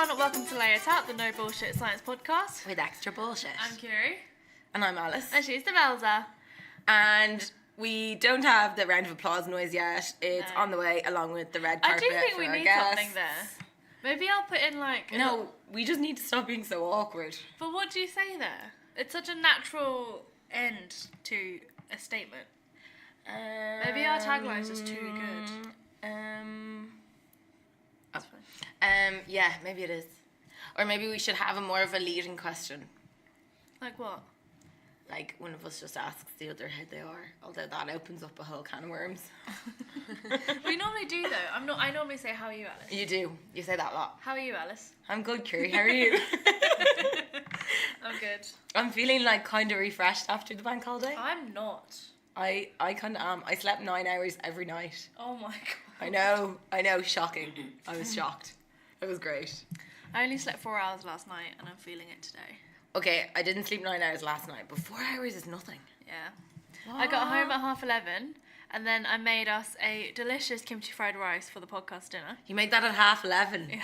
everyone, welcome to Lay It Out, the No Bullshit Science Podcast. With extra bullshit. I'm Kiri. And I'm Alice. And she's Demelza. And we don't have the round of applause noise yet. It's on the way, along with the red carpet. I do think we need guests. something there. Maybe I'll put in like... No, we just need to stop being so awkward. But what do you say there? It's such a natural end to a statement. Maybe our tagline is just too good. Yeah, maybe it is. Or maybe we should have a more of a leading question. Like what? Like one of us just asks the other how they are, although that opens up a whole can of worms. We normally do though. I normally say, how are you, Alice? You do. You say that a lot. How are you, Alice? I'm good, Kiri. How are you? I'm good. I'm feeling like kind of refreshed after the bank holiday. I'm not. I kind of am. I slept 9 hours every night. Oh my god. I know, shocking. I was shocked. It was great. I only slept 4 hours last night and I'm feeling it today. Okay, I didn't sleep 9 hours last night, but 4 hours is nothing. Yeah. What? I got home at 11:30 and then I made us a delicious kimchi fried rice for the podcast dinner. You made that at 11:30? Yeah.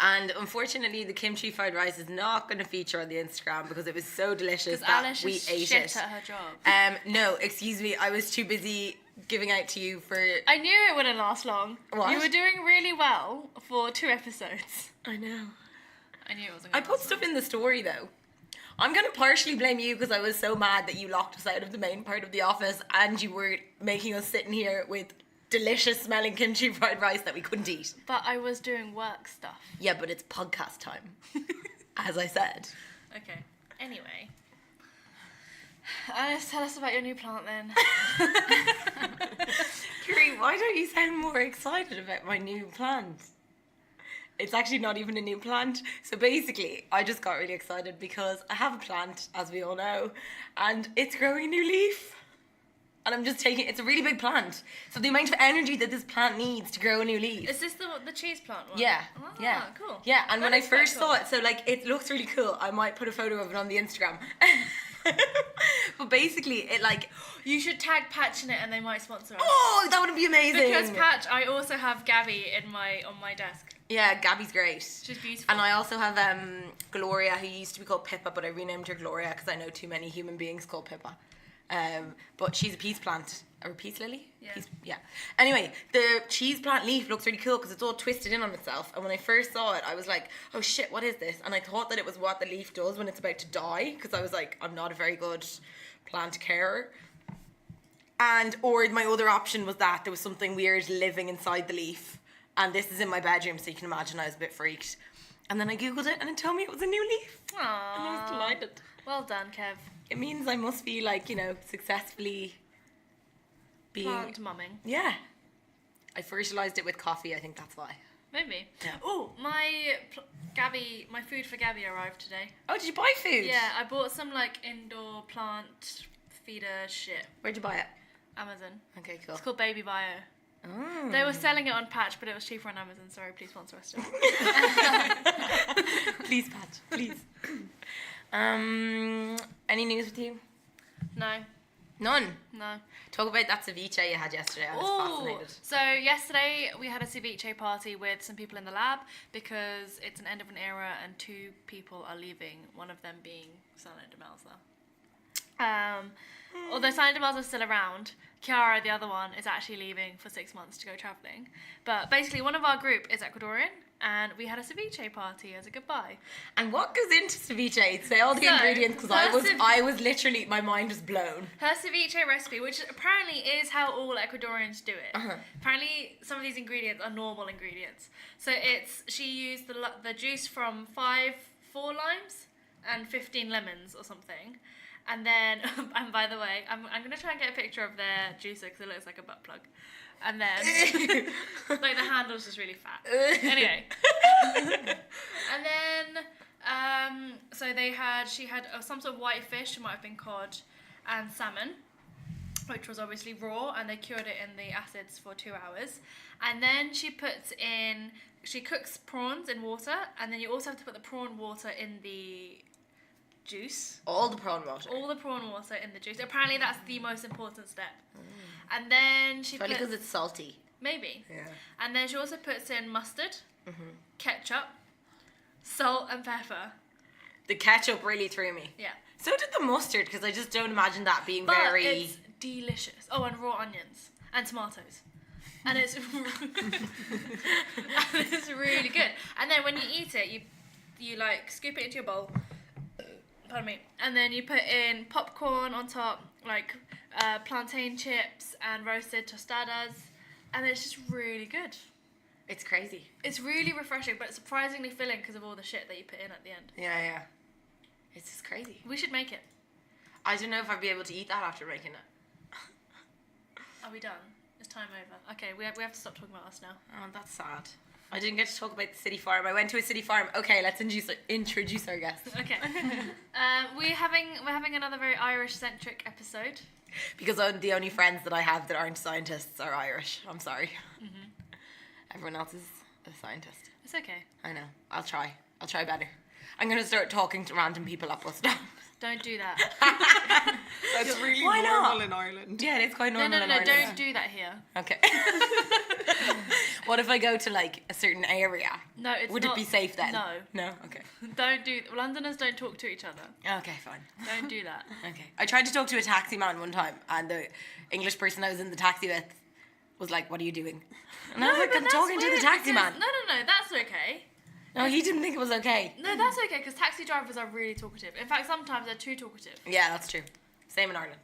And unfortunately, the kimchi fried rice is not going to feature on the Instagram because it was so delicious that Alice we ate shit it. At her job. No, excuse me, I was too busy giving out to you for... I knew it wouldn't last long. What? You were doing really well for 2 episodes. I know. I knew it wasn't I going to put stuff in the story though. I'm going to partially blame you because I was so mad that you locked us out of the main part of the office and you were making us sit in here with delicious smelling kimchi fried rice that we couldn't eat. But I was doing work stuff. Yeah, but it's podcast time, as I said. Okay. Anyway. Alice, tell us about your new plant then. Kiri, why don't you sound more excited about my new plant? It's actually not even a new plant. So basically, I just got really excited because I have a plant, as we all know, and it's growing a new leaf. And I'm just taking, it's a really big plant. So the amount of energy that this plant needs to grow a new leaf. Is this the cheese plant one? Yeah. Ah, yeah. Cool. Yeah, and when I first cool. saw it, so like it looks really cool. I might put a photo of it on the Instagram. But basically, it like... You should tag Patch in it and they might sponsor us. Oh, that would be amazing. Because Patch, I also have Gabby on my desk. Yeah, Gabby's great. She's beautiful. And I also have Gloria, who used to be called Pippa, but I renamed her Gloria because I know too many human beings called Pippa. But she's a peace plant. Or a peace lily? Yeah. Yeah. Anyway, the cheese plant leaf looks really cool because it's all twisted in on itself. And when I first saw it, I was like, oh shit, what is this? And I thought that it was what the leaf does when it's about to die. Because I was like, I'm not a very good plant carer. Or my other option was that there was something weird living inside the leaf. And this is in my bedroom, so you can imagine I was a bit freaked. And then I Googled it and it told me it was a new leaf. Aww. And I was delighted. Well done, Kev. It means I must be like, successfully being... Plant mumming. Yeah. I fertilised it with coffee, I think that's why. Maybe. Yeah. Oh, my food for Gabby arrived today. Oh, did you buy food? Yeah, I bought some like indoor plant feeder shit. Where'd you buy it? Amazon. Okay, cool. It's called Baby Bio. Oh. They were selling it on Patch, but it was cheaper on Amazon. Sorry, please sponsor us still. Please, Pat, please. Any news with you? No. None? No. Talk about that ceviche you had yesterday. I was fascinated. So yesterday we had a ceviche party with some people in the lab because it's an end of an era and 2 people are leaving, one of them being Silent Demelza. Although Silent Demelza is still around, Kiara, the other one, is actually leaving for 6 months to go travelling. But basically one of our group is Ecuadorian and we had a ceviche party as a goodbye. And what goes into ceviche? Say all the ingredients because I was literally, my mind was blown. Her ceviche recipe, which apparently is how all Ecuadorians do it. Uh-huh. Apparently some of these ingredients are normal ingredients. So she used the juice from 4 limes and 15 lemons or something. And then, and by the way, I'm going to try and get a picture of their juicer because it looks like a butt plug. And then, like the handle's just really fat. Anyway. And then, so she had some sort of white fish, it might have been cod, and salmon, which was obviously raw, and they cured it in the acids for 2 hours. And then she cooks prawns in water, and then you also have to put the prawn water in the juice. All the prawn water. All the prawn water in the juice. Apparently that's the most important step. And then probably because it's salty. Maybe. Yeah. And then she also puts in mustard, ketchup, salt and pepper. The ketchup really threw me. Yeah. So did the mustard, because I just don't imagine that being But very... it's delicious. Oh, and raw onions. And tomatoes. And it's... and it's really good. And then when you eat it, you like, scoop it into your bowl. Pardon me. And then you put in popcorn on top, like plantain chips and roasted tostadas. And it's just really good. It's crazy. It's really refreshing, but it's surprisingly filling because of all the shit that you put in at the end. Yeah. It's just crazy. We should make it. I don't know if I'd be able to eat that after making it. Are we done? It's time over. Okay, we have to stop talking about us now. Oh, that's sad. I didn't get to talk about the city farm. I went to a city farm. Okay, let's introduce our guests. Okay. we're having another very Irish-centric episode. Because the only friends that I have that aren't scientists are Irish. I'm sorry. Mm-hmm. Everyone else is a scientist. It's okay. I know. I'll try better. I'm going to start talking to random people at bus stops. Don't do that. That's really Why normal not? in Ireland. Yeah, it's quite normal No, in Ireland. don't do that here. Okay. What if I go to like a certain area? No, it's Would not. it be safe then? No. No? Okay. Don't do... Londoners don't talk to each other. Okay, fine. Don't do that. Okay. I tried to talk to a taxi man one time, and the English person I was in the taxi with was like, "What are you doing?" And I was like, but "I'm that's talking to the weird taxi because- man." No, that's okay. No, he didn't think it was okay. No, that's okay because taxi drivers are really talkative. In fact, sometimes they're too talkative. Yeah, that's true. Same in Ireland.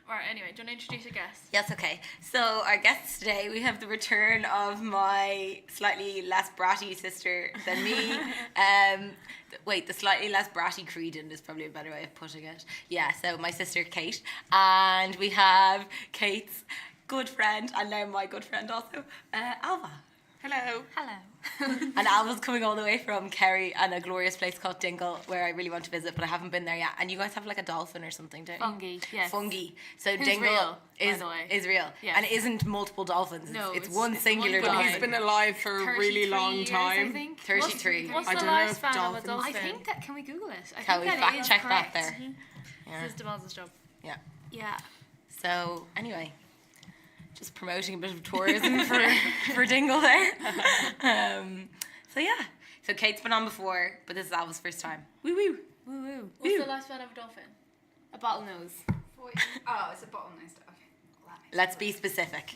Right, anyway, do you want to introduce your guest? Yes, okay. So our guests today, we have the return of my slightly less bratty sister than me. The slightly less bratty Creedon is probably a better way of putting it. Yeah, so my sister Kate. And we have Kate's good friend, and now my good friend also, Alva. Hello. And Alva's coming all the way from Kerry and a glorious place called Dingle, where I really want to visit, but I haven't been there yet. And you guys have like a dolphin or something, don't you? Fungi, yes. Fungi. So Who's Dingle real, by is the way. is real. Yes. And it isn't multiple dolphins. No, it's it's one one singular But dolphin. he's been alive for a really 33 long years, time. I think. 33. What's I the don't know if lifespan of a dolphins- dolphin? I think that, can we Google it? I Can think we that fact is check correct. that there? This Yeah. is Deval's job. Yeah. So anyway, just promoting a bit of tourism for Dingle there. So yeah. So Kate's been on before, but this is Alva's first time. Woo woo. Woo woo. What's the lifespan of a dolphin? A bottlenose. Oh, it's a bottlenose. Okay. Well, that makes Let's sense. be specific.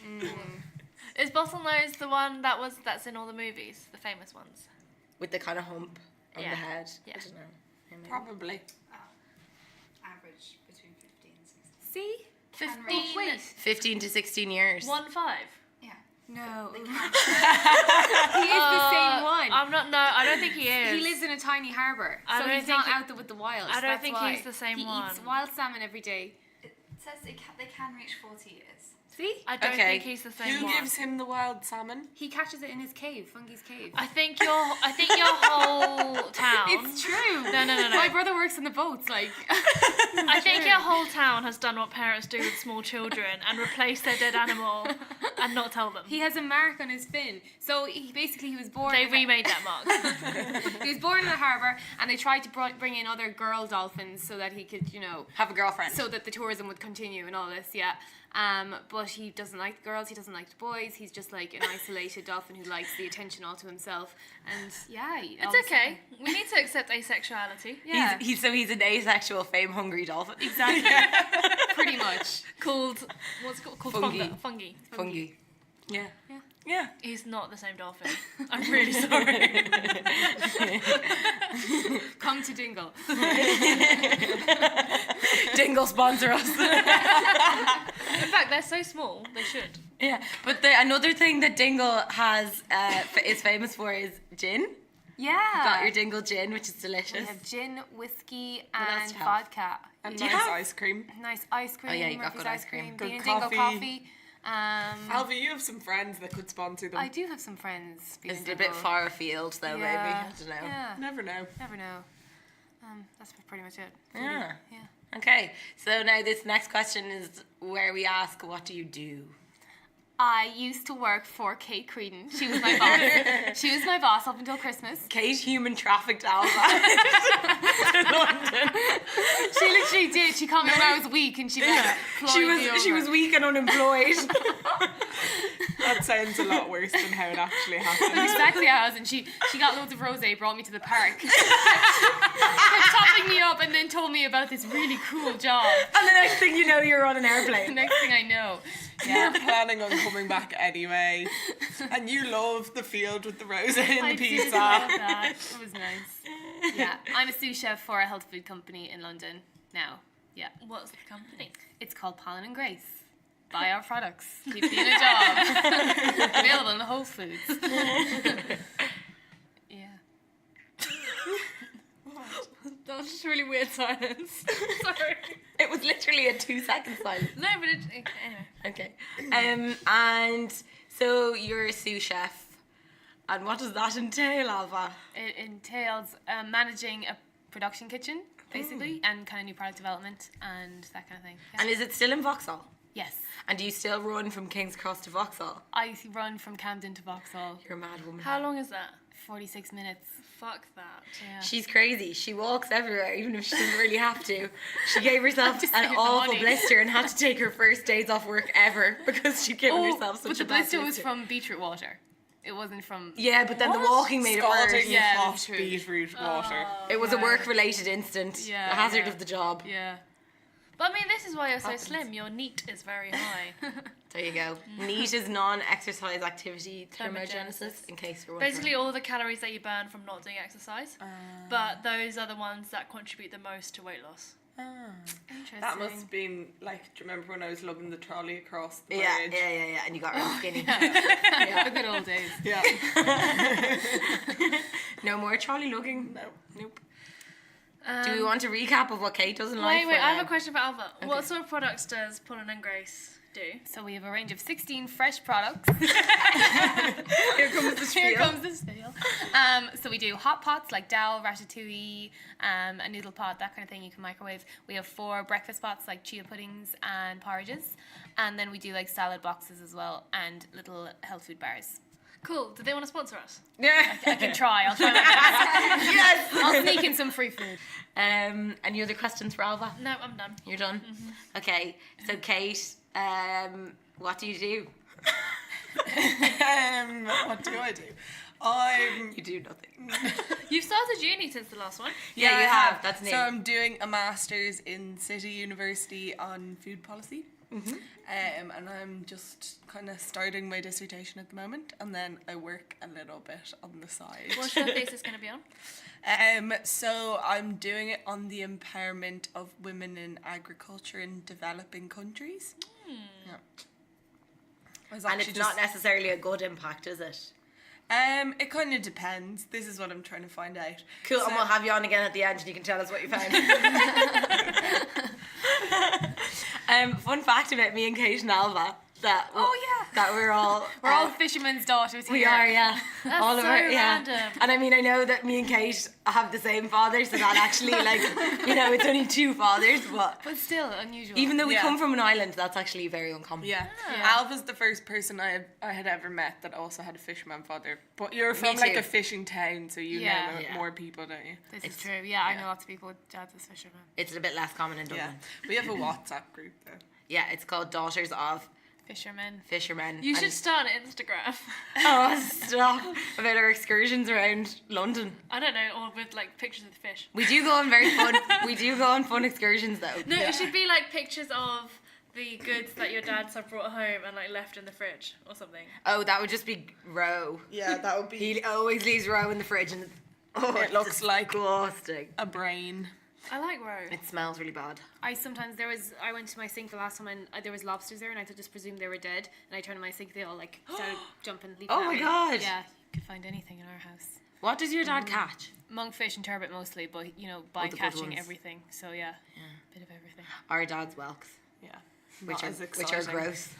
Is bottlenose the one that's in all the movies, the famous ones? With the kind of hump on Yeah. the head. Yeah. I don't know. Maybe. Probably. Average between 15 and 16. See? 15. Wait. 15 to 16 years. 1-5. Yeah. No. They he can't. is the same one. I'm not. No, I don't think he is. He lives in a tiny harbour, I so don't he's think not he- out there with the wild. I don't that's think why. he's the same he one. eats wild salmon every day. It says they can reach 40 years. See? I don't Okay. think he's the same Who one. gives him the wild salmon? He catches it in his cave, Fungi's cave. I think your whole town. It's true. No. My brother works in the boats, like. I think your whole town has done what parents do with small children and replace their dead animal and not tell them. He has a mark on his fin. So he was born. They remade that mark. He was born in the harbour, and they tried to bring in other girl dolphins so that he could, Have a girlfriend. so that the tourism would continue and all this, yeah. But he doesn't like the girls, he doesn't like the boys, he's just like an isolated dolphin who likes the attention all to himself. And yeah, It's okay. We need to accept asexuality. Yeah, He's an asexual, fame-hungry dolphin. exactly. Pretty much. Called what's it called? Fungi. Fungi. Fungi. Yeah. Yeah. Yeah. He's not the same dolphin. I'm really sorry. Come to Dingle. Dingle sponsor us. In fact, they're so small. They should. Yeah. But another thing that Dingle has is famous for is gin. Yeah. Got your Dingle gin, which is delicious. We have gin, whiskey, else and do you have? vodka. And Do you nice have- ice cream. Nice ice cream. Oh, yeah, you got Murphy's good ice cream. Good Bean and Dingle coffee. coffee. Alva, you have some friends that could sponsor them. I do have some friends. Bean Is and it a bit Dingle. far afield though, maybe? I don't know. Yeah. Never know. Never know. That's pretty much it. Yeah. Yeah. Okay, so now this next question is where we ask, what do you do? I used to work for Kate Creedon. She was my boss. She was my boss up until Christmas. Kate human trafficked Alva to London. She literally did. She called me when I was weak, and she She was weak and unemployed. That sounds a lot worse than how it actually happened. That's exactly how it was, and she got loads of rosé, brought me to the park, kept topping me up, and then told me about this really cool job. And the next thing you know, you're on an The airplane. next thing I know, You're planning on coming back anyway, and you love the field with the rosé and I the did pizza. love that. It was nice. Yeah, I'm a sous chef for a health food company in London now. Yeah, What's the company? it's called Pollen and Grace. Buy our products. Keep being a job. Available in Whole Foods. Yeah. That was just really weird silence. Sorry. It was literally a 2-second silence. No, but anyway. Okay. And so you're a sous chef. And what does that entail, Alva? It entails managing a production kitchen, basically, and kind of new product development and that kind of thing. Yeah. And is it still in Vauxhall? Yes. And do you still run from King's Cross to Vauxhall? I run from Camden to Vauxhall. You're a mad woman. How long is that? 46 minutes. Fuck that. Yeah. She's crazy. She walks everywhere, even if she doesn't really have to. She gave herself Just an save the awful money. blister and had to take her first days off work ever because she'd given herself such but a the bad blister was from beetroot water. It wasn't from... Yeah, but then the walking made it worse. Scalding Yeah, hot that's true. beetroot water. It was a work-related incident. Yeah, a hazard yeah. of the job. Yeah. But I mean, this is why you're so slim. Your NEAT is very high. There you go. NEAT is non-exercise activity thermogenesis, Thermogenesis. in case you're wondering. Basically, all the calories that you burn from not doing exercise. But those are the ones that contribute the most to weight loss. Interesting. That must have been like, do you remember when I was lugging the trolley across the Yeah, bridge? yeah, and you got real skinny. The good old days. Yeah. No more trolley lugging. No. Nope. Do we want to recap of what Kate doesn't like? Wait, for I have now? a question for Alva. Okay. What sort of products does Pollen and Grace do? So we have a range of 16 fresh products. Here comes the spiel. Here comes the spiel. So we do hot pots like dal, ratatouille, a noodle pot, that kind of thing you can microwave. We have 4 breakfast pots like chia puddings and porridges. And then we do like salad boxes as well and little health food bars. Cool. Do they want to sponsor us? Yeah. I can try. I'll try my best. Yes. I'll sneak in some free food. Any other questions for Alva? No, I'm done. You're done? Okay. So Kate, what do you do? What do I do? I'm You do nothing. You've started uni since the last one. Yeah, you I have. That's new. So I'm doing a master's in City University on food policy. And I'm just kind of starting my dissertation at the moment, and then I work a little bit on the side. What's your thesis going to be on? So I'm doing it on the empowerment of women in agriculture in developing countries. Yeah. I was And actually it's not necessarily a good impact, is it? It kind of depends. This is what I'm trying to find out. Cool, So- and we'll have you on again at the end and you can tell us what you found. Fun fact about me and Kate and Alva. That we're all We're all fishermen's daughters here. we are, yeah. That's all so yeah. random. And I mean, I know that me and Kate have the same father, so that actually, like, you know, it's only 2 fathers, but But still unusual. even though we Yeah. come from an island, that's actually very uncommon. Yeah. Yeah. Alva's the first person I had ever met that also had a fisherman father. But you're from Me like too. a fishing town, so you Yeah. know Yeah. more people, don't you? This is true. Yeah, I know lots of people with dads as fishermen. It's a bit less common in Yeah. Dublin. We have a WhatsApp group though. Yeah, it's called Daughters of Fishermen. Fishermen. You And- should start an Instagram. Oh, stop. About our excursions around London. I don't know, or with like pictures of the fish. We do go on very fun. We do go on fun excursions though. No, it should be like pictures of the goods that your dads have brought home and like left in the fridge or something. Oh, that would just be roe. Yeah, that would be He always leaves roe in the fridge, and it looks like disgusting. a brain. I like roe. It smells really bad. I went to my sink the last time and there was lobsters there and I just presumed they were dead and I turned on my sink, they all like started jumping, leaping Oh at my me. God. Yeah, you could find anything in our house. What does your dad catch? Monkfish and turbot mostly, but you know, by the good catching ones. everything. So yeah, bit of everything. Our dad's whelks, Yeah. which Not are as which are exciting. gross.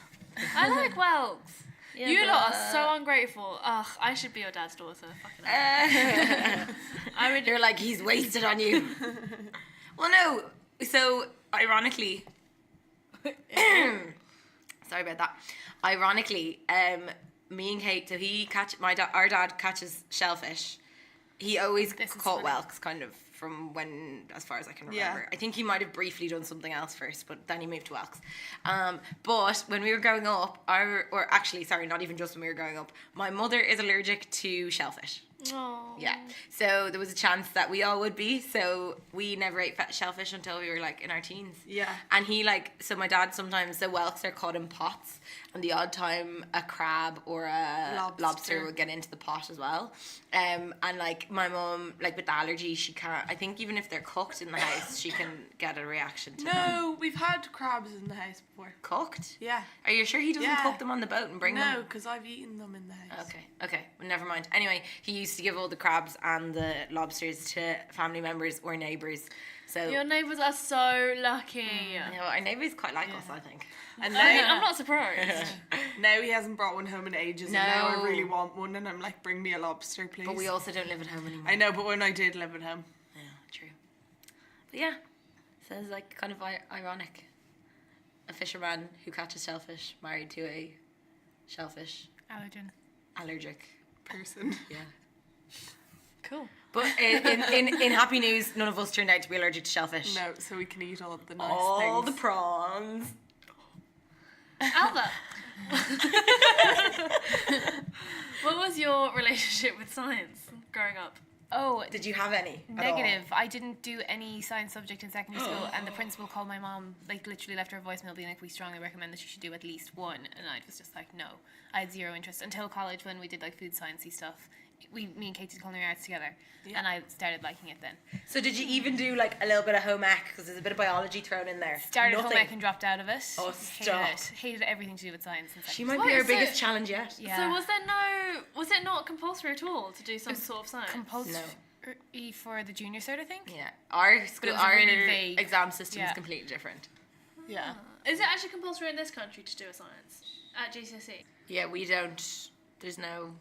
I like whelks. Yeah, You but- lot are so ungrateful. Ugh, I should be your dad's daughter. Fucking hell. I would. You're like, he's wasted on you. Well, no. So, ironically, sorry about that. Ironically, me and Kate, so our dad catches shellfish. He always This is caught funny. whelks, kind of, from when, as far as I can Yeah. remember. I think he might have briefly done something else first, but then he moved to whelks. But when we were growing up, or actually, sorry, not even just when we were growing up, my mother is allergic to shellfish. Oh. Yeah. So there was a chance that we all would be. So we never ate shellfish until we were like in our teens. Yeah. And he so my dad sometimes, the whelks are caught in pots, and the odd time a crab or a lobster would get into the pot as well. And like my mum, like with the allergy, she can't, I think even if they're cooked in the house, she can get a reaction to them. No, we've had crabs in the house before. Cooked? Yeah. Are you sure he doesn't Yeah. cook them on the boat and bring them? No, because I've eaten them in the house. Okay, well, never mind. Anyway, he used to give all the crabs and the lobsters to family members or neighbours. So, Your neighbours are so lucky. you know, our neighbours quite like us, I think. And I mean, now, I'm not surprised. now he hasn't brought one home in ages, and now I No. really want one, and I'm like, bring me a lobster, please. But we also don't live at home anymore. I know, but when I did live at home. Yeah, true. But yeah, so it's like kind of ironic. A fisherman who catches shellfish married to a shellfish Allergen. allergic. Person. Yeah. Cool. But in happy news, none of us turned out to be allergic to shellfish. No, so we can eat all the nice All things. the prawns. Alva. What was your relationship with science growing up? Oh, Did you have any? at all? negative. I didn't do any science subject in secondary school, and the principal called my mom, like literally left her a voicemail being like, "We strongly recommend that you should do at least one." And I was just like, "No." I had zero interest until college when we did like food sciencey stuff. Me and Kate did culinary arts together, and I started liking it then. So did you even do like a little bit of home ec? Because there's a bit of biology thrown in there. Started Nothing. home ec and dropped out of it. Oh, Hated stop. it. Hated everything to do with science. In She secondary might be our Wait, so- biggest challenge yet. Yeah. So was it not compulsory at all to do some sort of science? compulsory for the junior cert, I think. Yeah, our school, was our really vague. exam system is Yeah. completely different. Yeah. Is it actually compulsory in this country to do a science at GCSE? Yeah, we don't. There's no.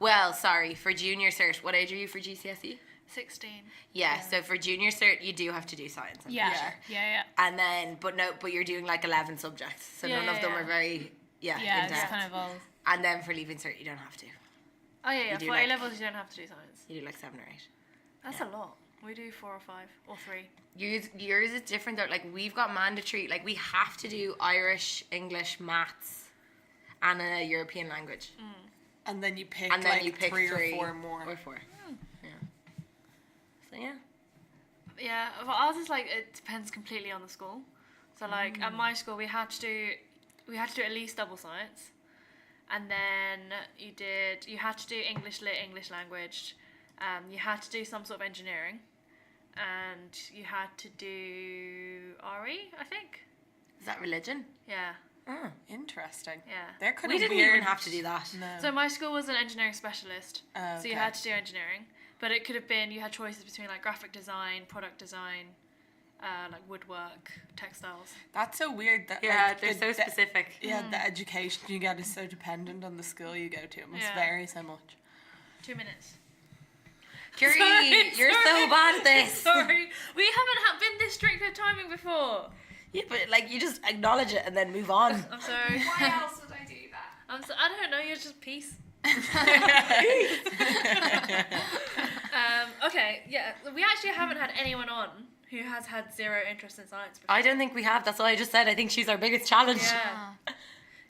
Well, sorry, for junior cert, what age are you for GCSE? 16. Yeah, so for junior cert, you do have to do science. I'm Yeah. pretty sure. Yeah. And then, but you're doing like 11 subjects, so Yeah, none of yeah, them yeah. are very, Yeah. in It's depth. kind of all. And then for leaving cert, you don't have to. Oh yeah. do For like- A levels, you don't have to do science. You do like 7 or 8. That's a lot. We do 4 or 5 or 3. Yours is different though. Like we've got mandatory, like we have to do Irish, English, maths, and a European language. And then you pick And then like you pick 3 or 4 more. Or 4. Yeah. So yeah. Yeah, but ours is like it depends completely on the school. So like at my school, we had to do at least double science, and then you had to do English lit, English language. You had to do some sort of engineering, and you had to do RE, I think. Is that religion? Yeah, Oh. Interesting. yeah. They're kind We of didn't weird. even have to do that. No. So my school was an engineering specialist, Oh, so you okay. had to do engineering. But it could have been you had choices between like graphic design, product design, like woodwork, textiles. That's so weird that Yeah, like, they're so the- specific. Yeah, the education you get is so dependent on the school you go to. It must Yeah. vary so much. 2 minutes. Curie, Sorry, you're so sorry. bad at this. Sorry, we haven't been this strict with timing before. Yeah, but like you just acknowledge it and then move on. I'm sorry. Why else would I do that? I don't know. You're just peace. Okay, yeah. We actually haven't had anyone on who has had zero interest in science before. I don't think we have. That's what I just said. I think she's our biggest challenge. Yeah.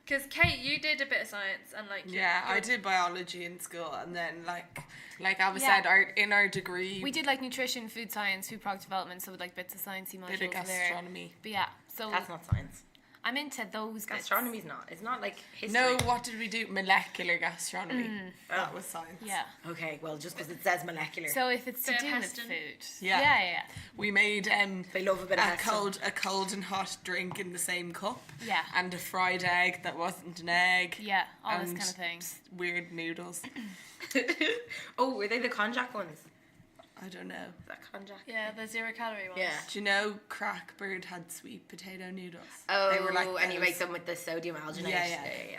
Because Kate, you did a bit of science and like Yeah, I did biology in school, and then like Alva Yeah. said, in our degree, We did like nutrition, food science, food product development, so with like bits of sciencey modules bit of there. gastronomy. But yeah, so That's not science. I'm into those bits. Gastronomy's not. It's not like history. No, what did we do? Molecular gastronomy. That Oh. was science. Yeah. Okay, well, just because it says molecular. So if it's to Bit of do with Heston. food, Yeah. yeah. We made they love a bit of a Heston. cold and hot drink in the same cup. Yeah. And a fried egg that wasn't an egg. Yeah, all this and kind of thing. Weird noodles. Oh, were they the konjac ones? I don't know. Is that konjac? Yeah, the 0 calorie ones. Yeah. Do you know Crackbird had sweet potato noodles? Oh, They were like and you those. make them with the sodium alginate. Yeah, yeah.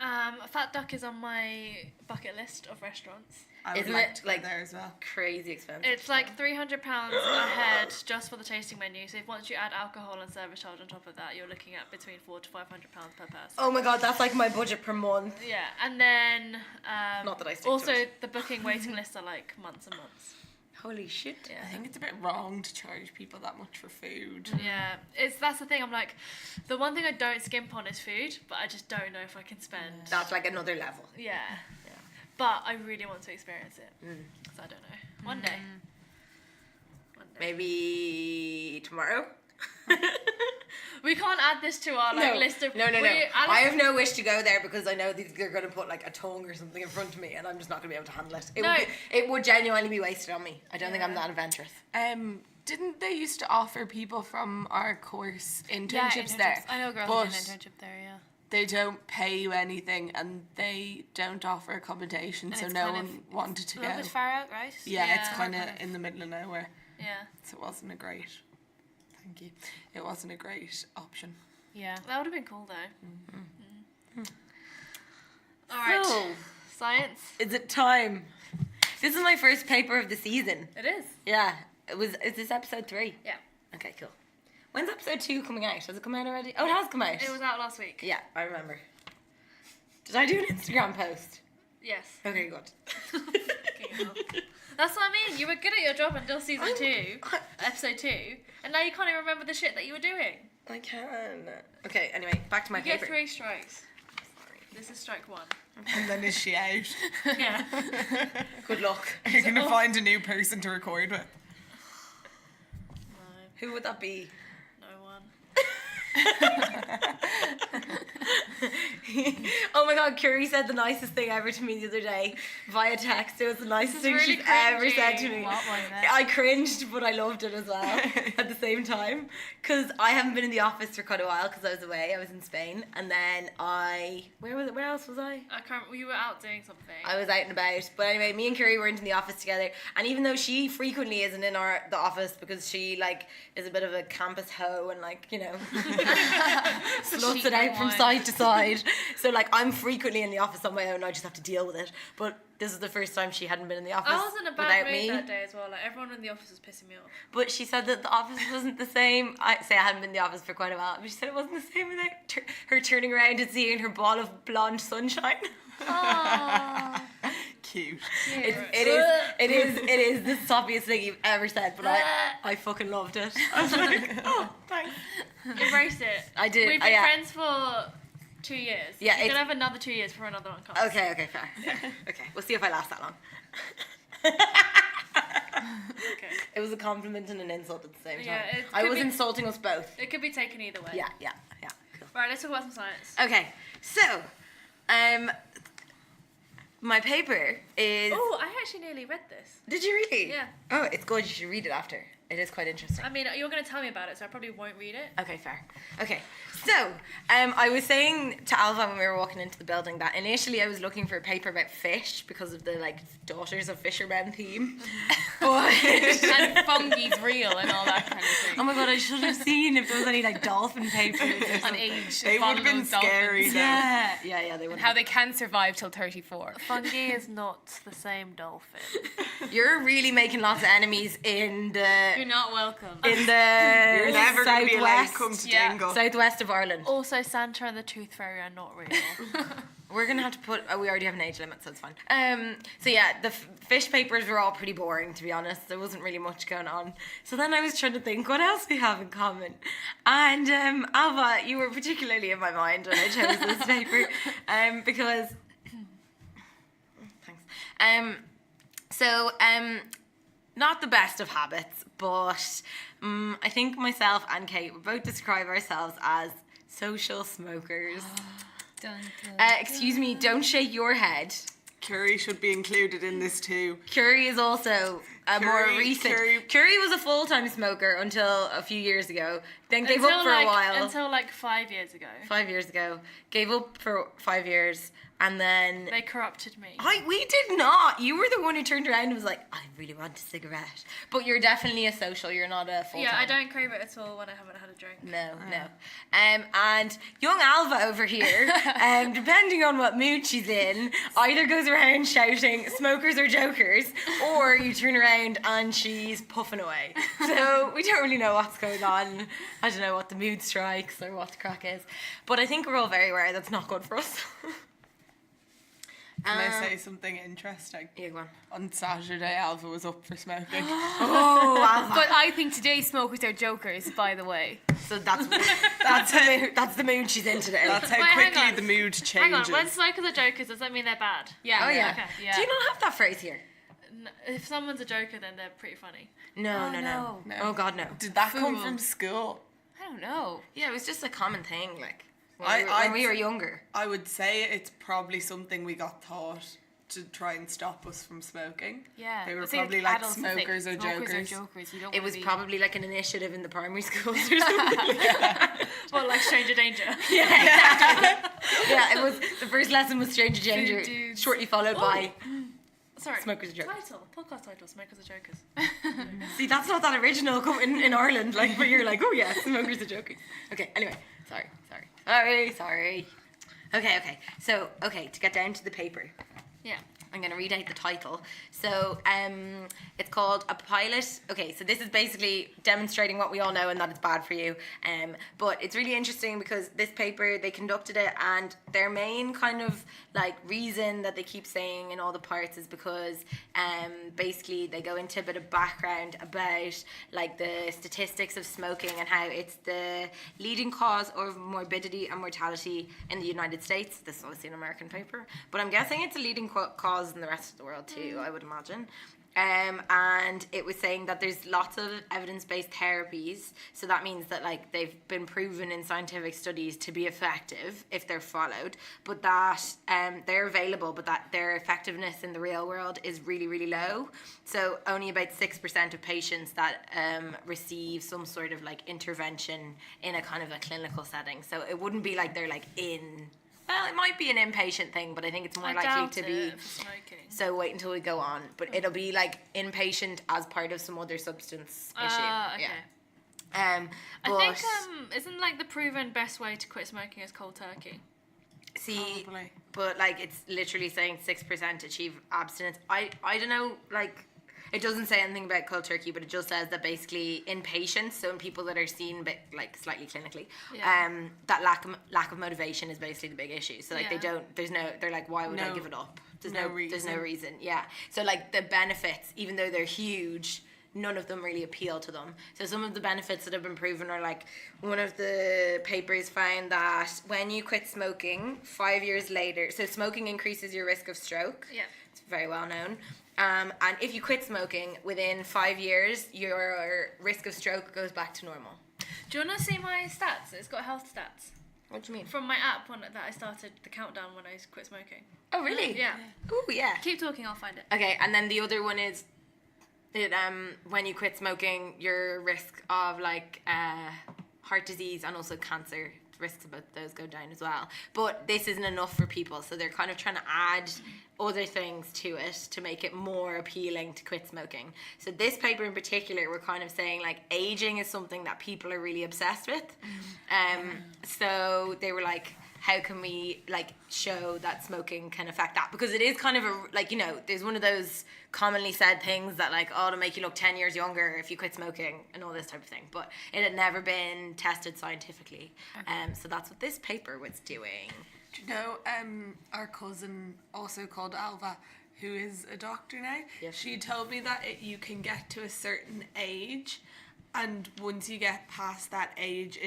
Fat Duck is on my bucket list of restaurants. I would Isn't like it, to go like- there as well. Crazy expensive. It's like £300 a head just for the tasting menu. So if once you add alcohol and service charge on top of that, you're looking at between £400 to £500 per person. Oh my god, that's like my budget per month. Yeah, and then Not that I stick to also it. the booking waiting lists are like months and months. Holy shit. Yeah. I think it's a bit wrong to charge people that much for food. Yeah, that's the thing. I'm like, the one thing I don't skimp on is food, but I just don't know if I can spend. That's like another level. Yeah. But I really want to experience it. So I don't know. One day. One day. Maybe tomorrow? We can't add this to our list of. No. Alice, I have no wish to go there because I know they're going to put like a tongue or something in front of me and I'm just not going to be able to handle it. It would genuinely be wasted on me. I don't think I'm that adventurous. Didn't they used to offer people from our course internships there? I know girls but in an internship there, yeah. they don't pay you anything and they don't offer accommodation, so it's no kind of- one wanted to A little go. bit far out, right? Yeah, it's Yeah. kind of in the middle of nowhere, Yeah. so it wasn't a great. Thank you. It wasn't a great option. Yeah. That would have been cool though. All right. So, Science. is it time? This is my first paper of the season. It is. Yeah. Is this episode 3? Yeah. Okay, cool. When's episode 2 coming out? Has it come out already? Oh, it has come out. It was out last week. Yeah, I remember. Did I do an Instagram post? Yes. Okay, good. That's what I mean. You were good at your job until season I'm- 2, episode 2, and now you can't even remember the shit that you were doing. I can. Okay, anyway, back to my You get paper. 3 strikes. This is strike 1. And then is she out? Yeah. Good luck. You're gonna find a new person to record with. Who would that be? No one. Oh my god, Curie said the nicest thing ever to me the other day via text. It was the nicest thing really she's ever said to cringy. me. What was it? I cringed, but I loved it as well at the same time. Because I haven't been in the office for quite a while because I was away. I was in Spain. And then where else was I? I can't. You were out doing something. I was out and about. But anyway, me and Curie weren't in the office together. And even though she frequently isn't in the office because she like is a bit of a campus hoe and like, you know, sluts it out from side to side. So like I'm frequently in the office on my own. I just have to deal with it. But this is the first time she hadn't been in the office I was in a bad without mood me. that day as well. Like everyone in the office was pissing me off. But she said that the office wasn't the same. I hadn't been in the office for quite a while. But she said it wasn't the same without her turning around and seeing her ball of blonde sunshine. Oh. Cute. It is the soppiest thing you've ever said, but I fucking loved it. I was like, oh, thanks. Embrace it. I did. We've been yeah. friends for 2 years. Yeah, You it's- can have another 2 years for another one comes. Okay, fair. Yeah. Okay, we'll see if I last that long. Okay. It was a compliment and an insult at the same time. Yeah, it I could was be- insulting us both. It could be taken either way. Yeah, cool. Right, let's talk about some science. Okay, so, my paper is... Oh, I actually nearly read this. Did you really? Yeah. Oh, it's good. You should read it after. It is quite interesting. I mean, you're going to tell me about it, so I probably won't read it. Okay, fair. Okay, so I was saying to Alva when we were walking into the building that initially I was looking for a paper about fish because of the like Daughters of Fishermen theme. But And fungi's real and all that kind of oh thing. my god, I should have seen if there was any like dolphin papers or On something. age. They would have been scary though. Yeah, they would. How they can survive till 34. Fungi is not the same dolphin. You're really making lots of enemies in the You're not welcome. in the You're never gonna be allowed to southwest come to Yeah. Dingle. southwest of Ireland. Also, Santa and the Tooth Fairy are not real. We're gonna have to put. Oh, we already have an age limit, so it's fine. So yeah, the fish papers were all pretty boring, to be honest. There wasn't really much going on. So then I was trying to think what else we have in common. And Alva, you were particularly in my mind when I chose this paper, because. Thanks. Not the best of habits, but I think myself and Kate would both describe ourselves as social smokers. Dun, dun. Excuse me, don't shake your head. Curie should be included in this too. Curie is also a more Curie- recent. Curie- Curie was a full-time smoker until a few years ago. Then gave up for a while. Until like 5 years ago. 5 years ago. Gave up for 5 years. And then They corrupted me. we did not. You were the one who turned around and was like, I really want a cigarette. But you're definitely a social. You're not a full-time. Yeah, I don't crave it at all when I haven't had a drink. No. And young Alva over here, depending on what mood she's in, either goes around shouting smokers or jokers, or you turn around and she's puffing away. So we don't really know what's going on. I don't know what the mood strikes or what the crack is. But I think we're all very aware that's not good for us. Can I say something interesting? Yeah, go on. On Saturday, Alva was up for smoking. Oh, Alva. But I think today's smokers are jokers, by the way. So that's the mood she's in today. That's how Wait, hang quickly on. the mood Hang on, changes. when smokers are jokers, does that mean they're bad? Yeah. Oh yeah. Okay, yeah. Do you not have that phrase here? If someone's a joker, then they're pretty funny. No, Oh, no. no. Oh God, no. Did that come Fool. from school? I don't know. Yeah, it was just a common thing, like I- when we were younger. I would say it's probably something we got taught to try and stop us from smoking. Yeah. They were It's probably like adults who think smokers or jokers. Smokers are jokers. You don't It wanna was be... probably like an initiative in the primary schools or something. Well, like Stranger Danger. Yeah, it was the first lesson was Stranger Danger, dudes. shortly followed by Sorry. Smokers are jokers. Podcast title, Smokers are Jokers. See, that's not that original in Ireland, like, but you're like, oh yeah, smokers are joking. Okay, anyway, sorry. Okay, so, to get down to the paper, Yeah. I'm going to read out the title. So, it's called A Pilot. Okay, so this is basically demonstrating what we all know and that it's bad for you. But it's really interesting because this paper, they conducted it, and their main kind of like reason that they keep saying in all the parts is because basically they go into a bit of background about like the statistics of smoking and how it's the leading cause of morbidity and mortality in the United States. This is obviously an American paper, but I'm guessing it's a leading cause in the rest of the world too, I would imagine. And it was saying that there's lots of evidence-based therapies, so that means that like they've been proven in scientific studies to be effective if they're followed, but that they're available, but that their effectiveness in the real world is really, really low. So only about 6% of patients that receive some sort of like intervention in a kind of a clinical setting. So it wouldn't be like they're like in. Well, it might be an inpatient thing, but I think it's more I likely doubt to it be. for smoking. So wait until we go on, but it'll be like inpatient as part of some other substance issue. Okay. Yeah. But I think isn't like the proven best way to quit smoking is cold turkey. see, Probably. but like it's literally saying 6% achieve abstinence. I don't know, like it doesn't say anything about cold turkey, but it just says that basically in patients, so in people that are seen but like slightly clinically, Yeah. that lack of motivation is basically the big issue. So like Yeah. they're like, why would I No- give it up? There's no no reason. Yeah. So like the benefits, even though they're huge, none of them really appeal to them. So some of the benefits that have been proven are like, one of the papers found that when you quit smoking 5 years later, so smoking increases your risk of stroke. Yeah. It's very well known. And if you quit smoking within 5 years, your risk of stroke goes back to normal. Do you want to see my stats? It's got health stats What do you mean? from my app that I started the countdown when I quit smoking. Oh, really? Yeah. Oh, yeah. Keep talking, I'll find it. Okay, and then the other one is that when you quit smoking, your risk of like heart disease and also cancer, risks about those go down as well. But this isn't enough for people, so they're kind of trying to add other things to it to make it more appealing to quit smoking. So this paper in particular, we're kind of saying like aging is something that people are really obsessed with. So they were like, how can we like show that smoking can affect that? Because it is kind of a, like, you know, there's one of those commonly said things that like, oh, it'll make you look 10 years younger if you quit smoking and all this type of thing. But it had never been tested scientifically. So that's what this paper was doing. Do you know our cousin, also called Alva, who is a doctor now? Yes. She told me that you can get to a certain age, and once you get past that age,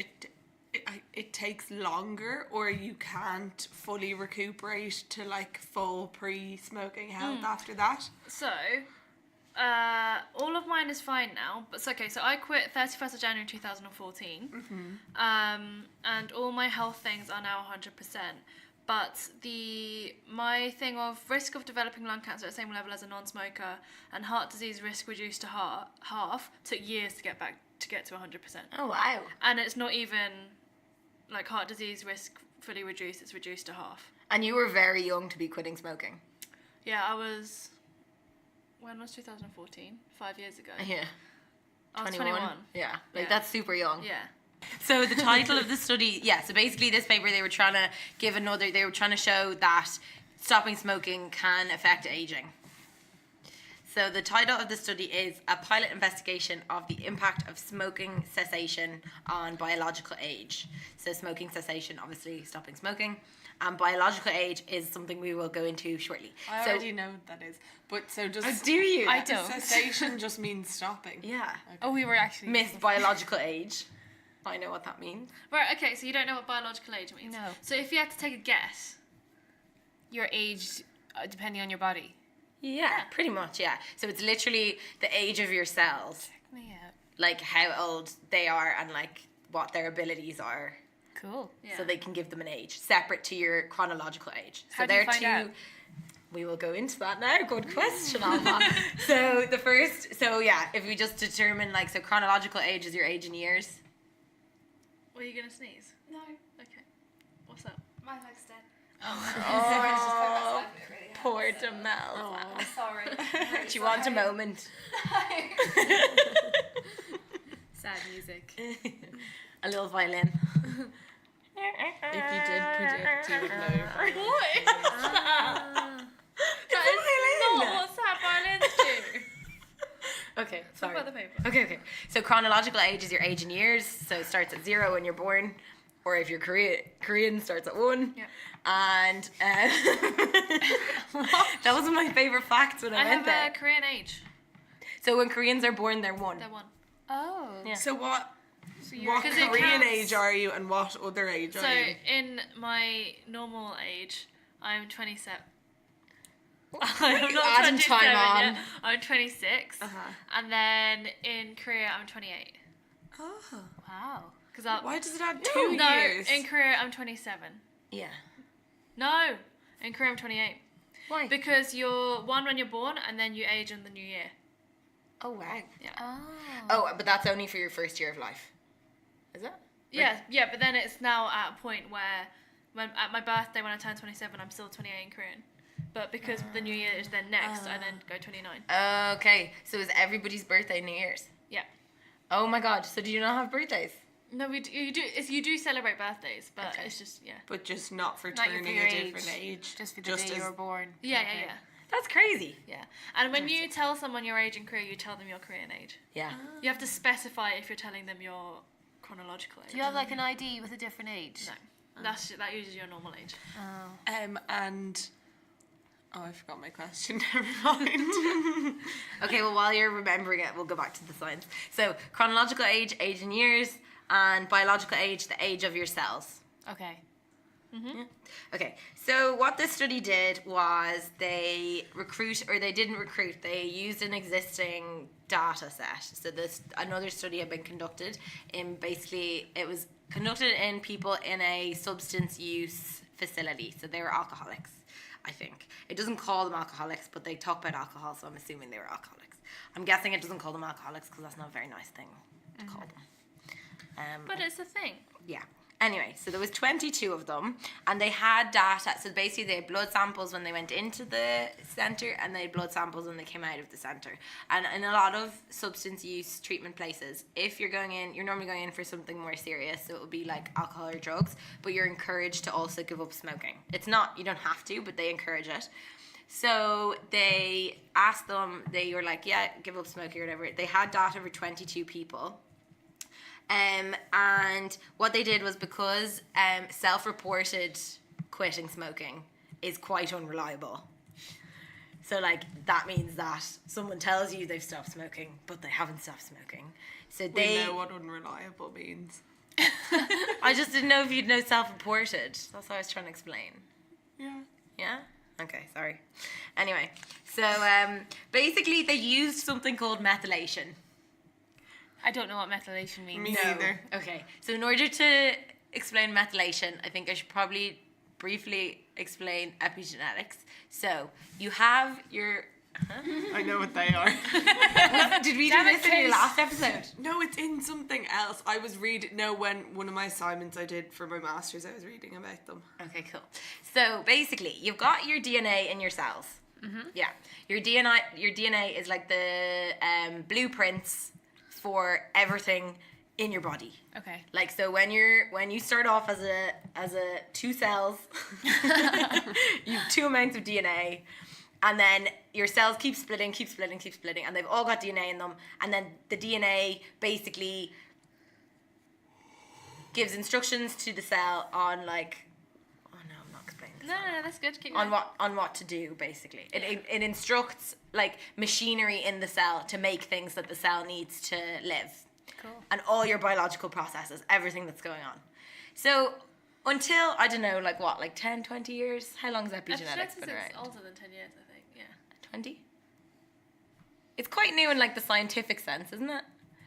it takes longer, or you can't fully recuperate to like full pre-smoking health after that. So, all of mine is fine now. But it's okay. So I quit 31st of January 2014, and all my health things are now 100%. But my thing of risk of developing lung cancer at the same level as a non-smoker and heart disease risk reduced to half took years to get to 100%. Oh, wow. And it's not even like heart disease risk fully reduced; it's reduced to half. And you were very young to be quitting smoking. Yeah, I was. When was 2014? 5 years ago. Yeah. I was 21. Yeah. Like Yeah. that's super young. Yeah. So the title of the study, so basically this paper they were trying to show that stopping smoking can affect aging. So the title of the study is A Pilot Investigation of the Impact of Smoking Cessation on Biological Age. So smoking cessation, obviously stopping smoking. And biological age is something we will go into shortly. I So- already know what that is. But so just... Do you? I don't. Cessation just means stopping. Yeah. Oh, we were actually. Missed biological age. I know what that means. Right, okay, so you don't know what biological age means? No. So if you had to take a guess, You're aged depending on your body. Yeah, pretty much, yeah. So it's literally the age of your cells, Check me out. like how old they are and like what their abilities are. Cool. yeah. So they can give them an age separate to your chronological age. So How do you they're find two. out? We will go into that now. Good question, Alma. So if we just determine so chronological age is your age in years. Were you going to sneeze? No, Okay. What's up? my leg's dead. Oh, Really hard, poor so- Demel. I'm sorry. I'm really Do you want a sorry. moment? Sad music. A little violin. If you did predict, you would know. What is that? That is not what sad violins do. Okay, Talk sorry. about the paper. Okay. So chronological age is your age in years. So it starts at 0 when you're born, or if you're Korean starts at 1. Yeah. And that was one of my favorite facts when I, I went have there. a Korean age. So when Koreans are born, they're 1. They're 1. Oh. Yeah. So what you're- what 'cause it Korean counts. age are you and what other age So are you? in my normal age, I'm 27. I'm not Adding 27 time on. yet. I'm 26. Uh-huh. And then in Korea, I'm 28. Oh. Wow. Cause I'll, Why does it add 2 no, years? in Korea, I'm 27. Yeah. No, in Korea, I'm 28. Why? Because you're 1 when you're born, and then you age in the new year. Oh wow. Oh. Oh, but that's only for your first year of life. Is it? Yeah, but then it's now at a point where, when at my birthday, when I turn 27, I'm still 28 in Korean. But because the new year is then next, I then go 29. Okay. So is everybody's birthday New Year's? Yeah. Oh my God. So do you not have birthdays? No, you do celebrate birthdays, but Okay. it's just, yeah. But just not for Not turning for your a different age. Just for the day you were born. Yeah, Okay. yeah. That's crazy. Yeah. And when you tell someone your age in Korea, you tell them your Korean age. Yeah. You have to specify if you're telling them your chronological age. Do you have like an ID with a different age? No. That uses your normal age. Oh. And I forgot my question. Never mind. Okay, well, while you're remembering it, we'll go back to the science. So, chronological age, age in years, and biological age, the age of your cells. Okay. Yeah. Okay, so what this study did was they didn't recruit, they used an existing data set. So another study had been conducted it was conducted in people in a substance use facility. So they were alcoholics, I think. It doesn't call them alcoholics, but they talk about alcohol, so I'm assuming they were alcoholics. I'm guessing it doesn't call them alcoholics because that's not a very nice thing to call them. But it's a thing. Yeah. Anyway, so there was 22 of them, and they had data. So basically, they had blood samples when they went into the center, and they had blood samples when they came out of the center. And in a lot of substance use treatment places, if you're going in, you're normally going in for something more serious. So it would be like alcohol or drugs, but you're encouraged to also give up smoking. It's not, you don't have to, but they encourage it. So they asked them, they were like, yeah, give up smoking or whatever. They had data for 22 people. And what they did was because self-reported quitting smoking is quite unreliable. So that means that someone tells you they've stopped smoking, but they haven't stopped smoking. So We know what unreliable means. I just didn't know if you'd know self-reported. That's what I was trying to explain. Yeah. Yeah? Okay, sorry. Anyway, so basically they used something called methylation. I don't know what methylation means. Me neither. Okay, so in order to explain methylation, I think I should probably briefly explain epigenetics. So you have your I know what they are. Did we do Damn it, this in your Kate. last episode? No, it's in something else. I was reading. No, when one of my assignments I did for my masters, I was reading about them. Okay, cool. So basically, you've got your DNA in your cells. Yeah, your DNA is like the blueprints for everything in your body. Okay. Like, so when you start off as a 2 cells, you have 2 amounts of DNA, and then your cells keep splitting, and they've all got DNA in them, and then the DNA basically gives instructions to the cell on like, oh no, I'm not explaining this. No, that's good. Keep On going. what to do basically. It instructs like machinery in the cell to make things that the cell needs to live. Cool. And all your biological processes, everything that's going on. So until, I don't know, like 10, 20 years? How long has epigenetics been around? It's older than 10 years, I think. Yeah. 20? It's quite new in like the scientific sense, isn't it?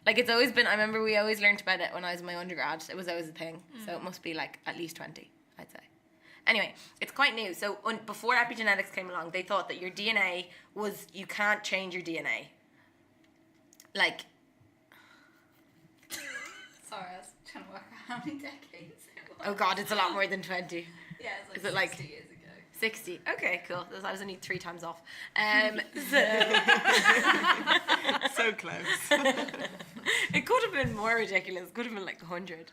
Like it's always been, I remember we always learnt about it when I was in my undergrad. It was always a thing. So it must be like at least 20, I'd say. Anyway, it's quite new. So before epigenetics came along, they thought that your DNA was, you can't change your DNA. Like, Sorry, I was trying to work out how many decades it was. oh God, it's a lot more than 20. Yeah, it's Is it like 60 years ago. 60. Okay, cool. I was only 3 times off. So close. It could have been more ridiculous. It could have been like 100.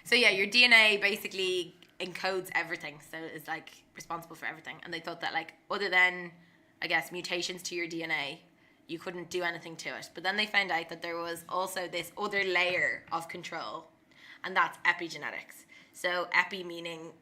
So yeah, your DNA basically encodes everything. So it's like responsible for everything. And they thought that like other than, I guess, mutations to your DNA, you couldn't do anything to it. But then they found out that there was also this other layer of control, and that's epigenetics. So epi meaning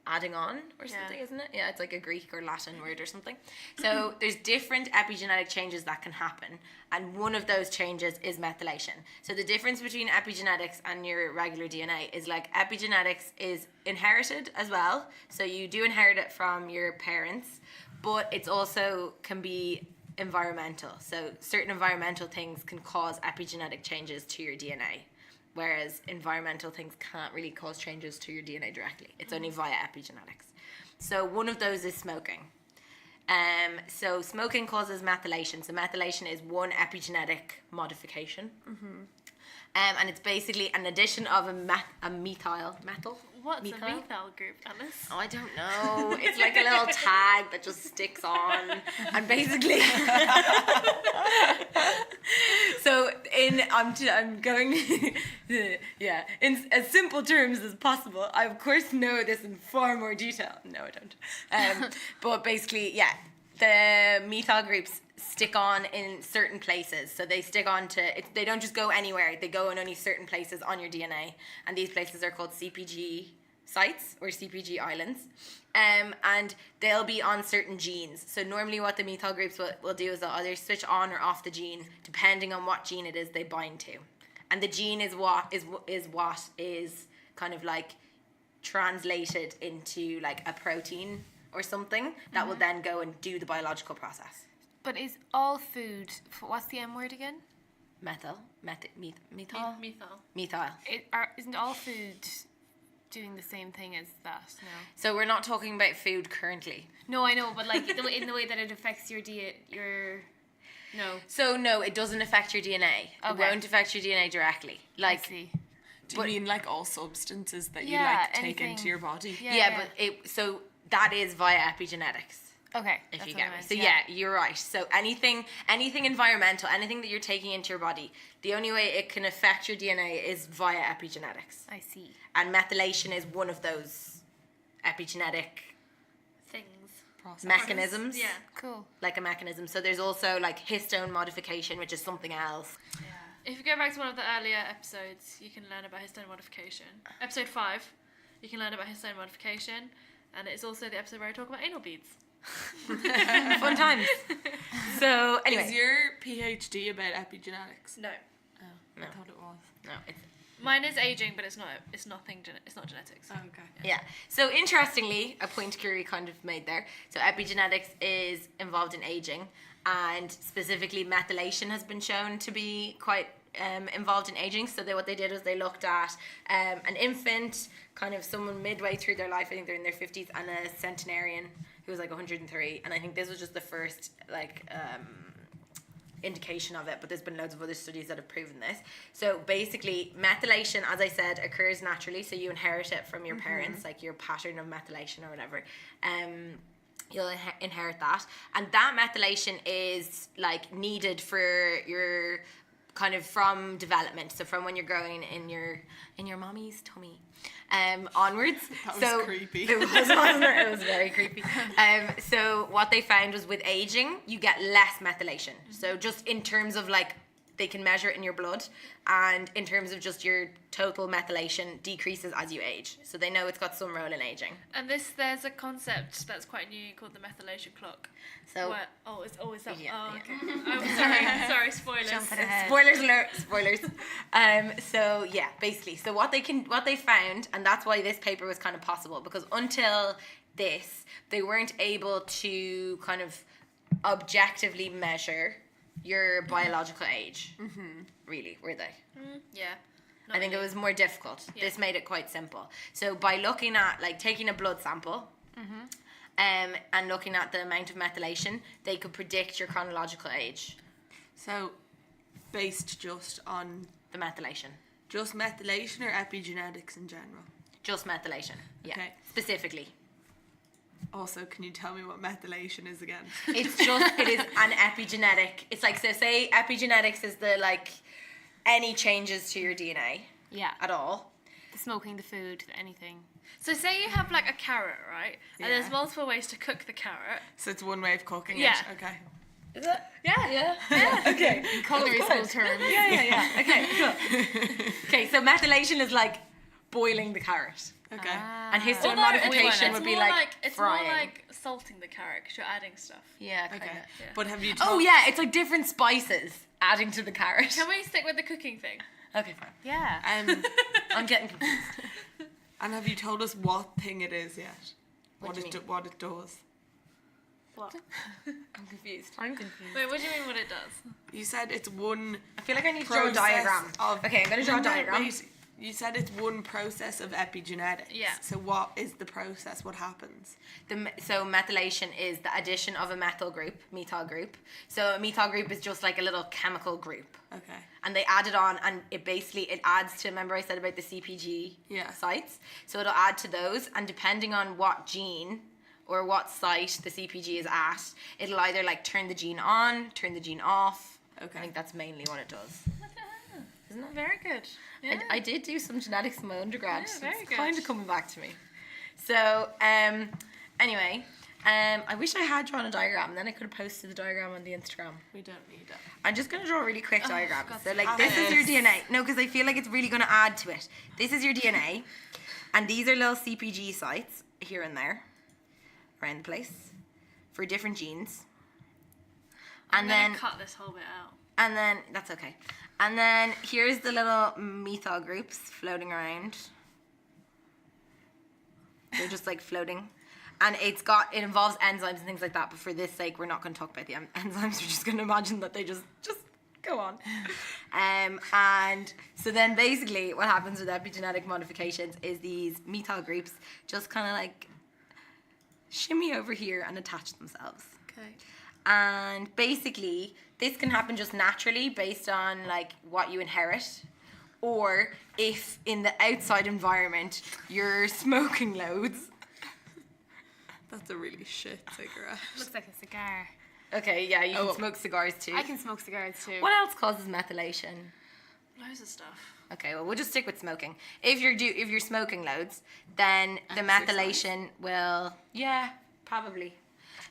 adding on or something, isn't it? Yeah, it's like a Greek or Latin word or something. So there's different epigenetic changes that can happen, and one of those changes is methylation. So the difference between epigenetics and your regular DNA is like epigenetics is inherited as well. So you do inherit it from your parents, but it's also can be environmental. So certain environmental things can cause epigenetic changes to your DNA. Whereas environmental things can't really cause changes to your DNA directly. It's only via epigenetics. So one of those is smoking. So smoking causes methylation. So methylation is one epigenetic modification. And it's basically an addition of a methyl. What's Methyl? a methyl group, Alice? Oh, I don't know. It's like a little tag that just sticks on, and basically, so I'm going, yeah, in as simple terms as possible. I of course know this in far more detail. No, I don't. But basically, yeah, the methyl groups stick on in certain places. So they stick on to, they don't just go anywhere. They go in only certain places on your DNA. And these places are called CPG sites or CPG islands. And they'll be on certain genes. So normally what the methyl groups will do is they'll either switch on or off the gene depending on what gene it is they bind to. And the gene is what is kind of like translated into like a protein or something that will then go and do the biological process. But is all food, what's the M word again? Methyl. Methyl. Isn't all food doing the same thing as that? No. So we're not talking about food currently. No, I know, but like in the way that it affects your no. So no, it doesn't affect your DNA. It Okay. won't affect your DNA directly. Like, I see. Do you mean like all substances that you Yeah, like take anything. into your body? yeah, but so that is via epigenetics. Okay. If that's you what get I me. meant, So yeah, you're right. So anything environmental, anything that you're taking into your body, the only way it can affect your DNA is via epigenetics. I see. And methylation is one of those epigenetic Things. Process. mechanisms. Yeah. Cool. Like a mechanism. So there's also like histone modification, which is something else. If you go back to one of the earlier episodes, you can learn about histone modification. Episode 5, you can learn about histone modification, and it's also the episode where I talk about anal beads. Fun times. So Is anyway, your PhD about epigenetics? No. Oh, No. I thought it was. no, it's Mine is aging, but it's not. It's nothing. It's not genetics. Oh, okay. yeah. So interestingly, a point Curie kind of made there. So epigenetics is involved in aging, and specifically methylation has been shown to be quite involved in aging. So what they did was they looked at an infant, kind of someone midway through their life, I think they're in their 50s, and a centenarian who was like 103, and I think this was just the first like indication of it, but there's been loads of other studies that have proven this. So basically, methylation, as I said, occurs naturally, so you inherit it from your parents, like your pattern of methylation or whatever. You'll inherit that, and that methylation is like needed for your kind of from development, so from when you're growing in your mommy's tummy onwards. That was so creepy. It was, wasn't it? It was very creepy. So what they found was with aging, you get less methylation. So just in terms of like, they can measure it in your blood, and in terms of just your total methylation decreases as you age. So they know it's got some role in aging. And there's a concept that's quite new called the methylation clock. So Where, is that? Yeah, oh, yeah. okay. Sorry, spoilers. Jumping ahead. Spoilers alert! Spoilers. So yeah, basically, so what they found, and that's why this paper was kind of possible, because until this, they weren't able to kind of objectively measure your biological age. Really, were they? Yeah. I think it was more difficult. Yeah. This made it quite simple. So by looking at, like, taking a blood sample, and looking at the amount of methylation, they could predict your chronological age. So, based just on The methylation. just methylation or epigenetics in general? Just methylation. Yeah. Okay. Specifically. Also, can you tell me what methylation is again? It is an epigenetic. It's like, so say epigenetics is the, like, any changes to your DNA Yeah. at all. The smoking, the food, anything. So say you have like a carrot, right? And Yeah. there's multiple ways to cook the carrot. So it's one way of cooking Yeah. it. Okay. Is it? Yeah. Okay. Culinary school terms. Yeah. Okay, cool. Okay, so methylation is like boiling the carrot. Okay. And histone Although modification would be more like it's frying. more like salting the carrot because you're adding stuff. Yeah, kind Okay. of. Yeah. But have you Oh yeah, it's like different spices adding to the carrot. Can we stick with the cooking thing? Okay, fine. Yeah. I'm getting confused. and have you told us what thing it is yet? What do you mean? What it does? What? I'm confused. I'm confused. Wait, what do you mean what it does? You said it's one I feel like I need to draw a process diagram. of... Okay, I'm gonna draw a diagram. Wait, you said it's one process of epigenetics. Yeah. So what is the process? What happens? So methylation is the addition of a methyl group. So a methyl group is just like a little chemical group. Okay. And they add it on, and it adds to, remember I said about the CPG Yeah. sites? So it'll add to those, and depending on what gene or what site the CPG is at, it'll either like turn the gene on, turn the gene off. Okay. I think that's mainly what it does. Ah, Isn't that very good? Yeah. I did do some genetics in my undergrad. Yeah, very it's good. kind of coming back to me. So, anyway, I wish I had drawn a diagram, then I could have posted the diagram on the Instagram. We don't need it. I'm just going to draw a really quick diagram. God's So, like, sake. this is your DNA. No, because I feel like it's really going to add to it. This is your DNA, and these are little CPG sites here and there, around the place, for different genes. I'm And gonna then, cut this whole bit out. and then, that's okay. And then here's the little methyl groups floating around. They're just like floating. And it involves enzymes and things like that, but for this sake, we're not going to talk about the enzymes. We're just going to imagine that they just go on. And so then basically what happens with epigenetic modifications is these methyl groups just kind of like shimmy over here and attach themselves. Okay. And basically, this can happen just naturally based on like what you inherit, or if in the outside environment you're smoking loads. That's a really shit cigarette. Looks like a cigar. Okay, yeah, you can Oh. smoke cigars too. I can smoke cigars too. What else causes methylation? Loads of stuff. Okay, well, we'll just stick with smoking. If you're smoking loads, then the methylation will, yeah, probably.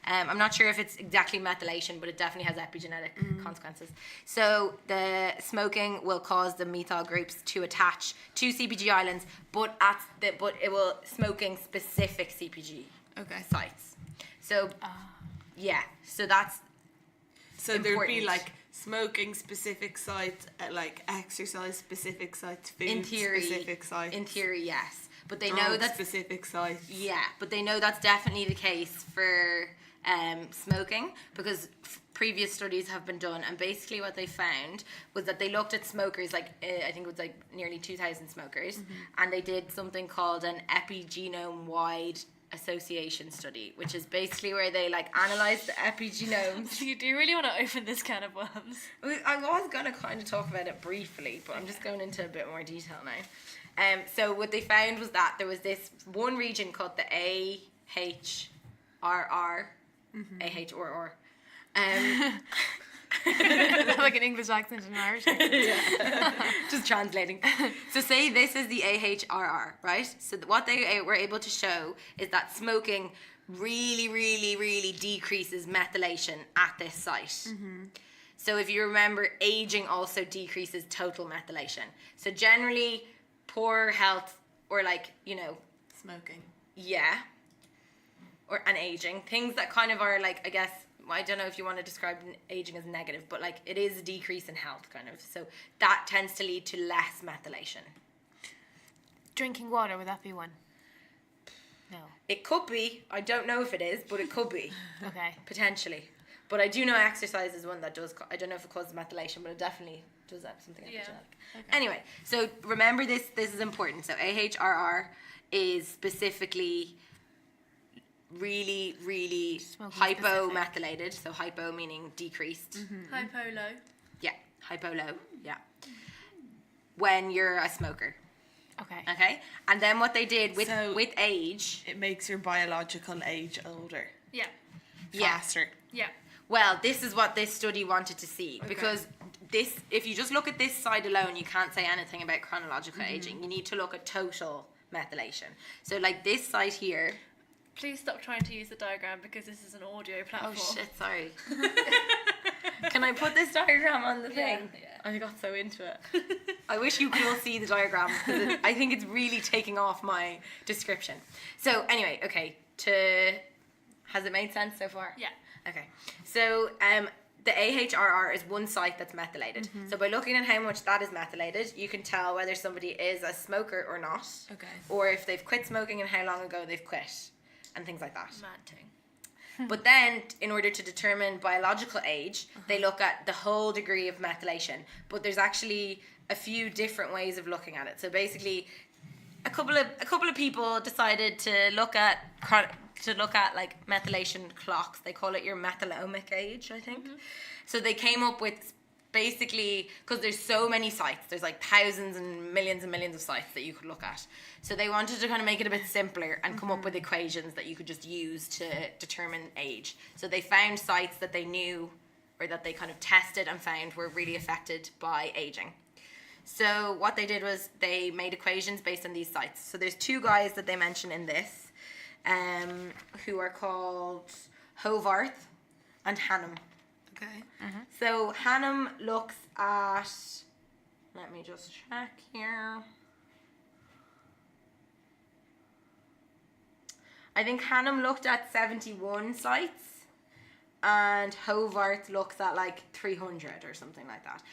I'm not sure if it's exactly methylation, but it definitely has epigenetic consequences. So the smoking will cause the methyl groups to attach to CPG islands, but it will smoking specific CPG Okay. sites. So yeah, so that's So there'd be important. like smoking specific sites, like exercise specific sites, food in theory. specific sites. In theory, yes, but they drug know that specific sites. yeah, but they know that's definitely the case for smoking, because previous studies have been done, and basically what they found was that they looked at smokers, like I think it was like nearly 2,000 smokers, and they did something called an epigenome-wide association study, which is basically where they like analyze the epigenomes. You do really want to open this can of worms. I was gonna kind of talk about it briefly, but I'm just going into a bit more detail now. So what they found was that there was this one region called the AHRR, AHRR. Like an English accent and an Irish accent. Just translating. So say this is the AHRR, right? So what they were able to show is that smoking really, really, really decreases methylation at this site. So if you remember, aging also decreases total methylation. So generally, poor health or like, you know, Smoking. yeah, and aging, things that kind of are like, I guess, I don't know if you want to describe aging as negative, but like it is a decrease in health kind of. So that tends to lead to less methylation. Drinking water, would that be one? No. It could be. I don't know if it is, but it could be. Okay. Potentially. But I do know exercise is one that does, I don't know if it causes methylation, but it definitely does have something epigenetic. Anyway, so remember this is important. So AHRR is specifically really, really Smoking hypomethylated. So hypo meaning decreased. Hypo low. Yeah, hypo low. Yeah. When you're a smoker. Okay. Okay? And then what they did with So- with age. It makes your biological age older. Yeah. Faster. Yeah. Well, this is what this study wanted to see, because this, if you just look at this side alone, you can't say anything about chronological aging. You need to look at total methylation. So like this side here. Please stop trying to use the diagram because this is an audio platform. Oh shit, sorry. Can I put this diagram on the Yeah, thing? yeah. I got so into it. I wish you could all see the diagram because I think it's really taking off my description. So anyway, okay, has it made sense so far? Yeah. Okay. So the AHRR is one site that's methylated. So by looking at how much that is methylated, you can tell whether somebody is a smoker or not. Okay. Or if they've quit smoking and how long ago they've quit and things like that. Mad thing. But then, in order to determine biological age, they look at the whole degree of methylation. But there's actually a few different ways of looking at it. So basically, a couple of people decided to look at like methylation clocks. They call it your methylomic age, I think. So they came up with basically, because there's so many sites, there's like thousands and millions of sites that you could look at. So they wanted to kind of make it a bit simpler and come up with equations that you could just use to determine age. So they found sites that they knew, or that they kind of tested and found were really affected by aging. So what they did was they made equations based on these sites. So there's two guys that they mention in this, who are called Hovarth and Hannum. Okay. So Hannum looks at, let me just check here. I think Hannum looked at 71 sites and Hovarth looks at like 300 or something like that.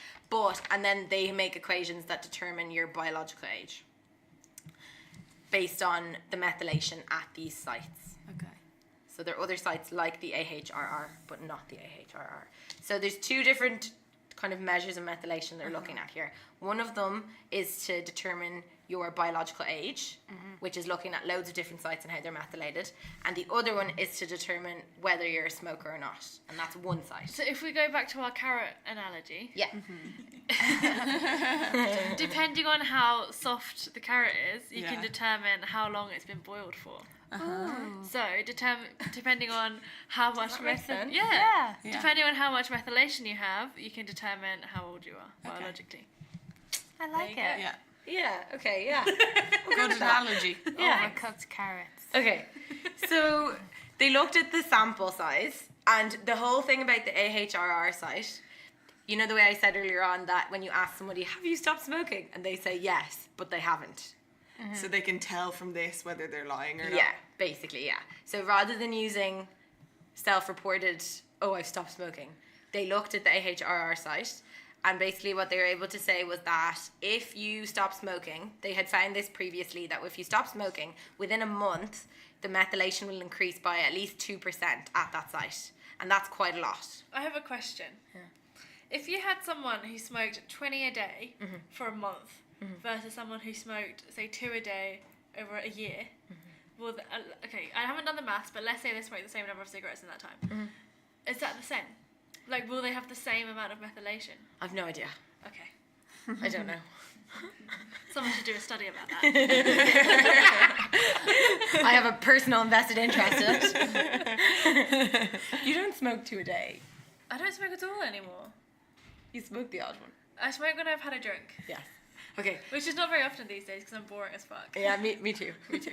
And then they make equations that determine your biological age based on the methylation at these sites. Okay. So there are other sites like the AHRR, but not the AHRR. So there's two different kind of measures of methylation they're looking at here. One of them is to determine your biological age, which is looking at loads of different sites and how they're methylated. And the other one is to determine whether you're a smoker or not. And that's one site. So if we go back to our carrot analogy, Yeah. depending on how soft the carrot is, you Yeah. can determine how long it's been boiled for. So depending on how much that make sense? yeah. Yeah. Depending on how much methylation you have, you can determine how old you are biologically. I like it. There you Yeah. Yeah, okay, yeah. Good analogy. Yeah. Overcooked carrots. Okay, so they looked at the sample size, and the whole thing about the AHRR site, you know the way I said earlier on that when you ask somebody, have you stopped smoking? And they say yes, but they haven't. So they can tell from this whether they're lying or not. Yeah, basically, yeah. So rather than using self-reported, oh, I've stopped smoking, they looked at the AHRR site, and basically what they were able to say was that if you stop smoking, they had found this previously, that if you stop smoking, within a month, the methylation will increase by at least 2% at that site. And that's quite a lot. I have a question. If you had someone who smoked 20 a day for a month versus someone who smoked, say, 2 a day over a year, Well, okay, I haven't done the maths, but let's say they smoke the same number of cigarettes in that time. Is that the same? Like, will they have the same amount of methylation? I've no idea. Okay. I don't know. Someone should do a study about that. I have a personal invested interest in it. You don't smoke 2 a day. I don't smoke at all anymore. You smoke the odd one. I smoke when I've had a drink. Yes. Okay. Which is not very often these days because I'm boring as fuck. Yeah, me too. Me too.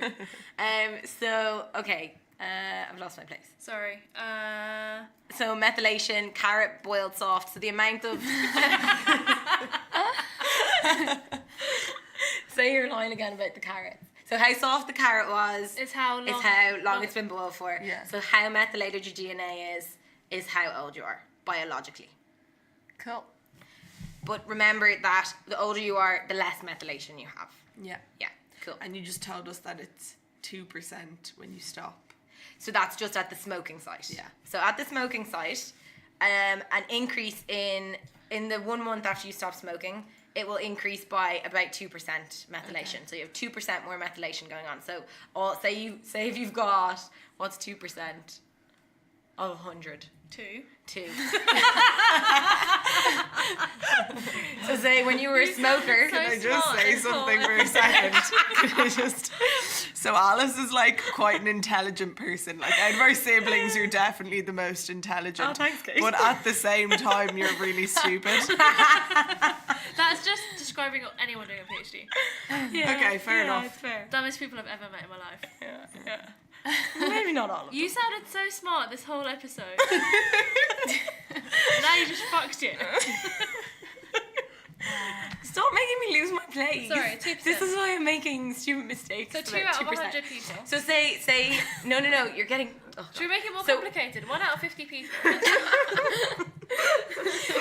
So, okay. I've lost my place. Sorry. So methylation, carrot boiled soft. So the amount of... Say your line again about the carrot. So how soft the carrot was Is how long, is how long it's been boiled for. Yeah. So how methylated your DNA is how old you are, biologically. Cool. But remember that the older you are, the less methylation you have. Yeah. Yeah, cool. And you just told us that it's 2% when you stop. So that's just at the smoking site. Yeah. So at the smoking site, an increase in the 1 month after you stop smoking, it will increase by about 2% methylation. Okay. So you have 2% more methylation going on. So say if you've got, what's 2% of 100? 2. 2. So say when you were a smoker. So Can I just smart say and something cool. for a second? Can I just... So Alice is like quite an intelligent person. Like out of our siblings, you're definitely the most intelligent. Oh, thanks, Kate. But at the same time, you're really stupid. That's just describing anyone doing a PhD. Yeah, Okay, fair enough. It's fair. Dumbest people I've ever met in my life. Yeah. Maybe not all of them. You sounded so smart this whole episode. Now you just fucked it. Stop making me lose my place. Sorry, 2%. This is why I'm making stupid mistakes. So 2 about out of 2%. 100 people. So say no, you're getting... Oh, Should we make it more So- complicated? 1 out of 50 people.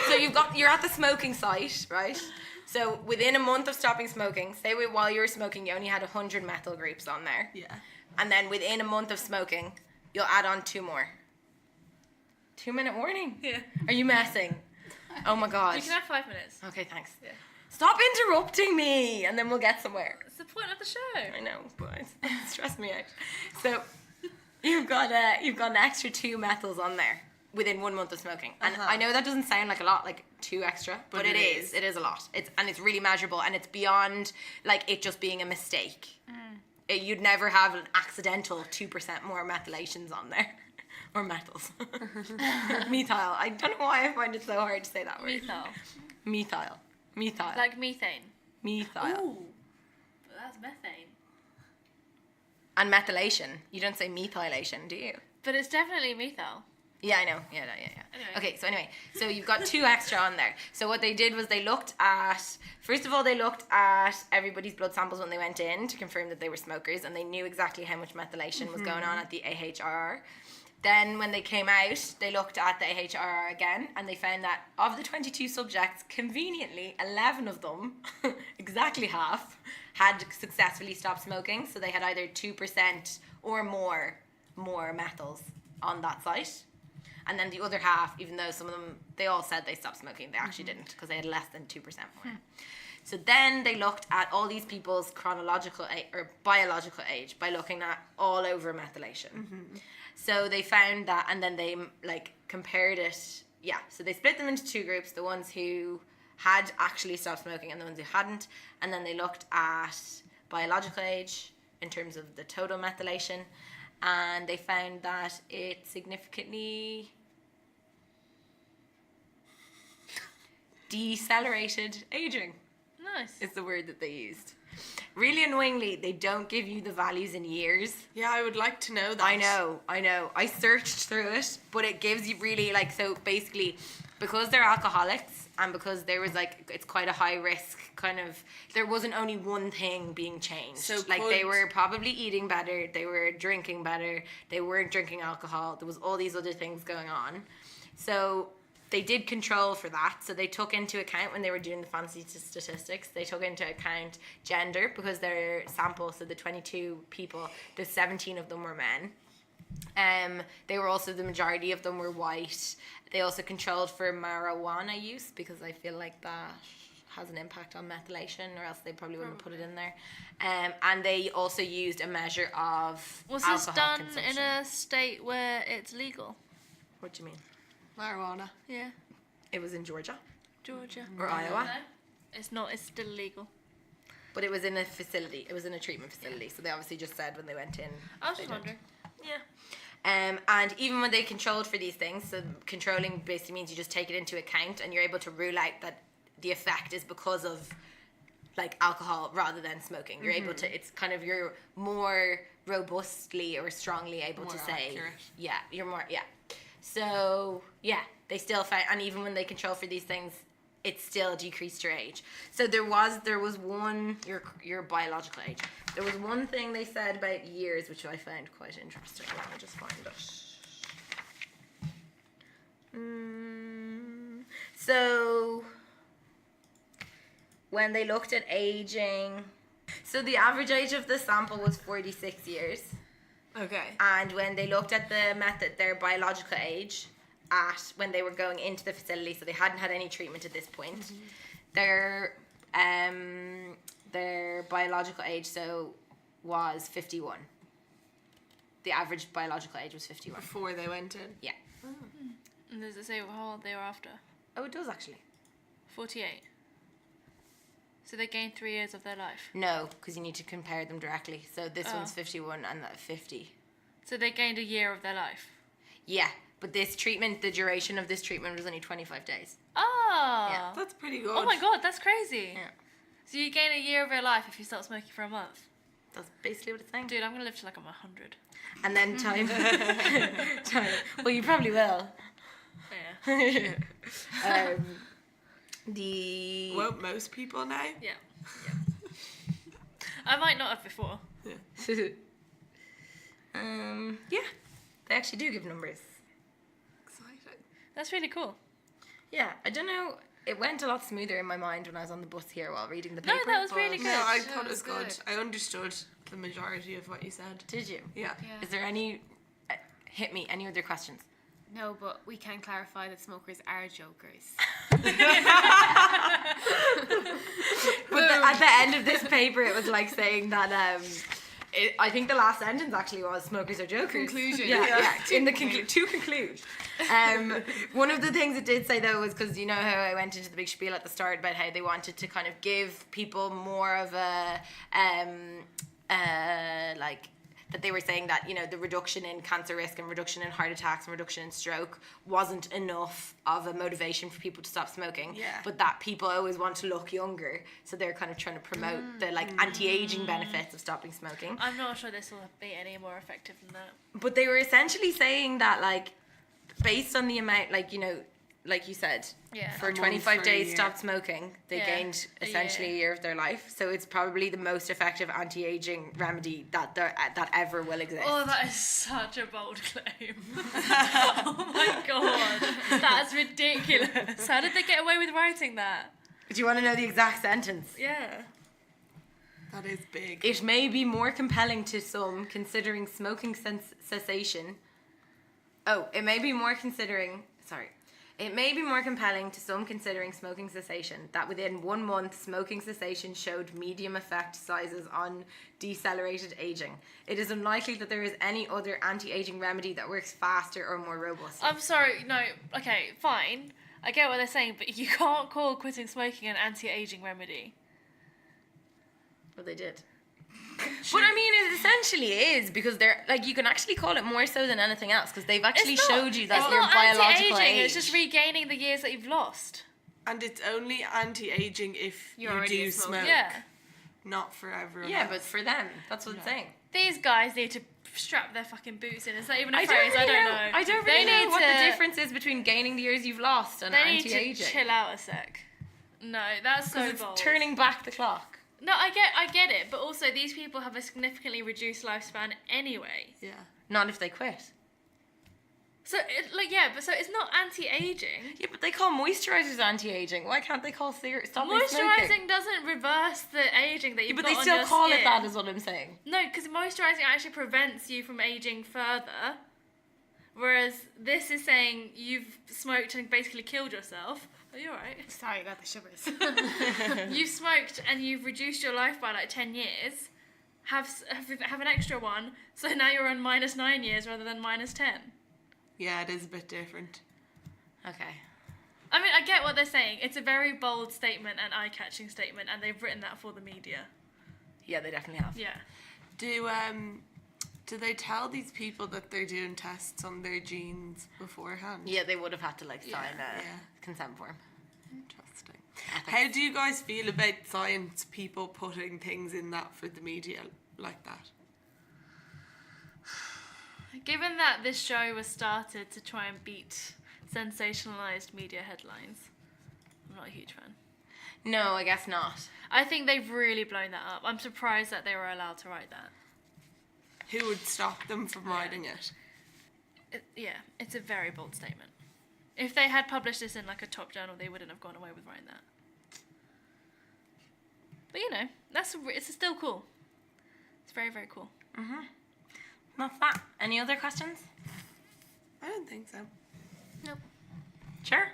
So you're at the smoking site, right? So within a month of stopping smoking, say while you were smoking, you only had 100 methyl groups on there. Yeah. And then within a month of smoking, you'll add on 2 more. 2-minute warning. Yeah. Are you messing? Oh my god. You can have 5 minutes. Okay, thanks. Yeah. Stop interrupting me, and then we'll get somewhere. It's the point of the show. I know, but it's stressed me out. So you've got an extra 2 methyls on there within 1 month of smoking, and I know that doesn't sound like a lot, like 2 extra, but it is. It is a lot. It's really measurable, and it's beyond like it just being a mistake. You'd never have an accidental 2% more methylations on there. Or methyls. Methyl. I don't know why I find it so hard to say that word. Methyl. Methyl. Like methane. Methyl. Ooh. But that's methane. And methylation. You don't say methylation, do you? But it's definitely methyl. Yeah, I know. Yeah. Anyway. Okay, so you've got 2 extra on there. So what they did was they looked at everybody's blood samples when they went in to confirm that they were smokers, and they knew exactly how much methylation was going on at the AHRR. Then when they came out, they looked at the AHRR again, and they found that of the 22 subjects, conveniently 11 of them, exactly half, had successfully stopped smoking. So they had either 2% or more methyls on that site. And then the other half, even though some of them, they all said they stopped smoking, they actually didn't, because they had less than 2% more. So then they looked at all these people's chronological or biological age by looking at all over methylation. So they found that, and then they compared it. Yeah, so they split them into 2 groups: the ones who had actually stopped smoking and the ones who hadn't. And then they looked at biological age in terms of the total methylation, and they found that it significantly decelerated aging. Nice. Is the word that they used. Really annoyingly, they don't give you the values in years. Yeah, I would like to know that. I know. I searched through it, but it gives you really so basically, because they're alcoholics and because there was it's quite a high risk there wasn't only one thing being changed. So they were probably eating better, they were drinking better, they weren't drinking alcohol, there was all these other things going on. So they did control for that. So they took into account, when they were doing the fancy statistics, they took into account gender, because their sample, so the 22 people, the 17 of them were men. They were also, the majority of them were white. They also controlled for marijuana use, because I feel like that has an impact on methylation, or else they probably wouldn't have put it in there. And they also used a measure of Was this alcohol done consumption. in a state where it's legal? What do you mean? Marijuana. Yeah. It was in Georgia Georgia. or Iowa, It's not. It's still illegal. but it was in a facility. It was in a treatment facility, so they obviously just said when they went in. I was they just did. wondering. Yeah. And even when they controlled for these things, so controlling basically means you just take it into account and you're able to rule out that the effect is because of like alcohol rather than smoking. You're able to, it's kind of, you're more robustly or strongly able More to say, accurate. yeah, you're more, yeah. So yeah, they still found, and even when they control for these things, it still decreased your age. So there was one, your biological age. There was one thing they said about years, which I found quite interesting. Let me just find it. So when they looked at aging, so the average age of the sample was 46 years. Okay. And when they looked at the method, their biological age, at when they were going into the facility, so they hadn't had any treatment at this point, their biological age was 51. The average biological age was 51. Before they went in. Yeah. And does it say how old they were after? Oh, it does actually. 48. So they gained 3 years of their life. No, because you need to compare them directly. So this Oh. one's 51 and that 50. So they gained a year of their life. Yeah, but this treatment, the duration of this treatment was only 25 days. Oh. Yeah. That's pretty good. Oh my god, that's crazy. Yeah. So you gain a year of your life if you start smoking for a month. That's basically what it's saying. Dude, I'm gonna live till like I'm 100. And then time. time. Well, you probably will. Yeah. The Won't most people now? Yeah. I might not have before. yeah, they actually do give numbers. Exciting. That's really cool. Yeah, I don't know. It went a lot smoother in my mind when I was on the bus here while reading the No, paper. that was but- really good. No, I Yeah, thought it was it was good. good. I understood the majority of what you said. Did you? Yeah. Yeah. Is there any? Hit me. Any other questions? No, but we can clarify that smokers are jokers. But at the end of this paper, it was like saying that. I think the last sentence actually was smokers are jokers. Conclusion. Yeah. In the to conclude. One of the things it did say though was because you know how I went into the big spiel at the start about how they wanted to kind of give people more of a like. That they were saying that, you know, the reduction in cancer risk and reduction in heart attacks and reduction in stroke wasn't enough of a motivation for people to stop smoking. Yeah. But that people always want to look younger. So they're kind of trying to promote the like anti-aging benefits of stopping smoking. I'm not sure this will be any more effective than that. But they were essentially saying that like based on the amount, like, you know, like you said, Yeah. for A month 25 for a days year. stopped smoking, they Yeah, gained a essentially a year of their life. So it's probably the most effective anti-aging remedy that ever will exist. Oh, that is such a bold claim. Oh my god. That's ridiculous. How did they get away with writing that? Do you want to know the exact sentence? Yeah. That is big. It may be more compelling to some considering smoking cessation. It may be more compelling to some considering smoking cessation that within 1 month smoking cessation showed medium effect sizes on decelerated aging. It is unlikely that there is any other anti-aging remedy that works faster or more robust. I'm sorry, no, okay, fine. I get what they're saying, but you can't call quitting smoking an anti-aging remedy. Well, they did. But I mean, it essentially is because they're like you can actually call it more so than anything else because they've actually It's not- showed you that it's your not biological anti-aging, age. it's just regaining the years that you've lost. And it's only anti-aging if You're you already do a smoker. smoke. Yeah. Not for everyone yeah, else. but for them, that's what it's saying. These guys need to strap their fucking boots in. It's not even a I phrase, don't really know. know. I don't They really know need what to- the difference is between gaining the years you've lost and They need anti-aging. to chill out a sec. No, that's so Because it's bold. turning back the clock. No, I get it, but also these people have a significantly reduced lifespan anyway. Yeah. Not if they quit. So so it's not anti-aging. Yeah, but they call moisturizers anti-aging. Why can't they call stopping smoking? Moisturizing doesn't reverse the aging that Yeah, you've but got they on still your call it skin. that, is what I'm saying. No, because moisturizing actually prevents you from aging further, whereas this is saying you've smoked and basically killed yourself, Are you alright? Sorry, I got the shivers. You've smoked and you've reduced your life by like 10 years. Have an extra one, so now you're on -9 years rather than -10. Yeah, it is a bit different. Okay. I mean, I get what they're saying. It's a very bold statement and eye-catching statement, and they've written that for the media. Yeah, they definitely have. Yeah. Do they tell these people that they're doing tests on their genes beforehand? Yeah, they would have had to like sign a Yeah. consent form. Interesting. How do you guys feel about science people putting things in that for the media like that? Given that this show was started to try and beat sensationalized media headlines, I'm not a huge fan. No, I guess not. I think they've really blown that up. I'm surprised that they were allowed to write that. Who would stop them from writing it? It's a very bold statement. If they had published this in like a top journal, they wouldn't have gone away with writing that. But you know, it's still cool. It's very, very cool. Not that. Any other questions? I don't think so. Nope. Sure.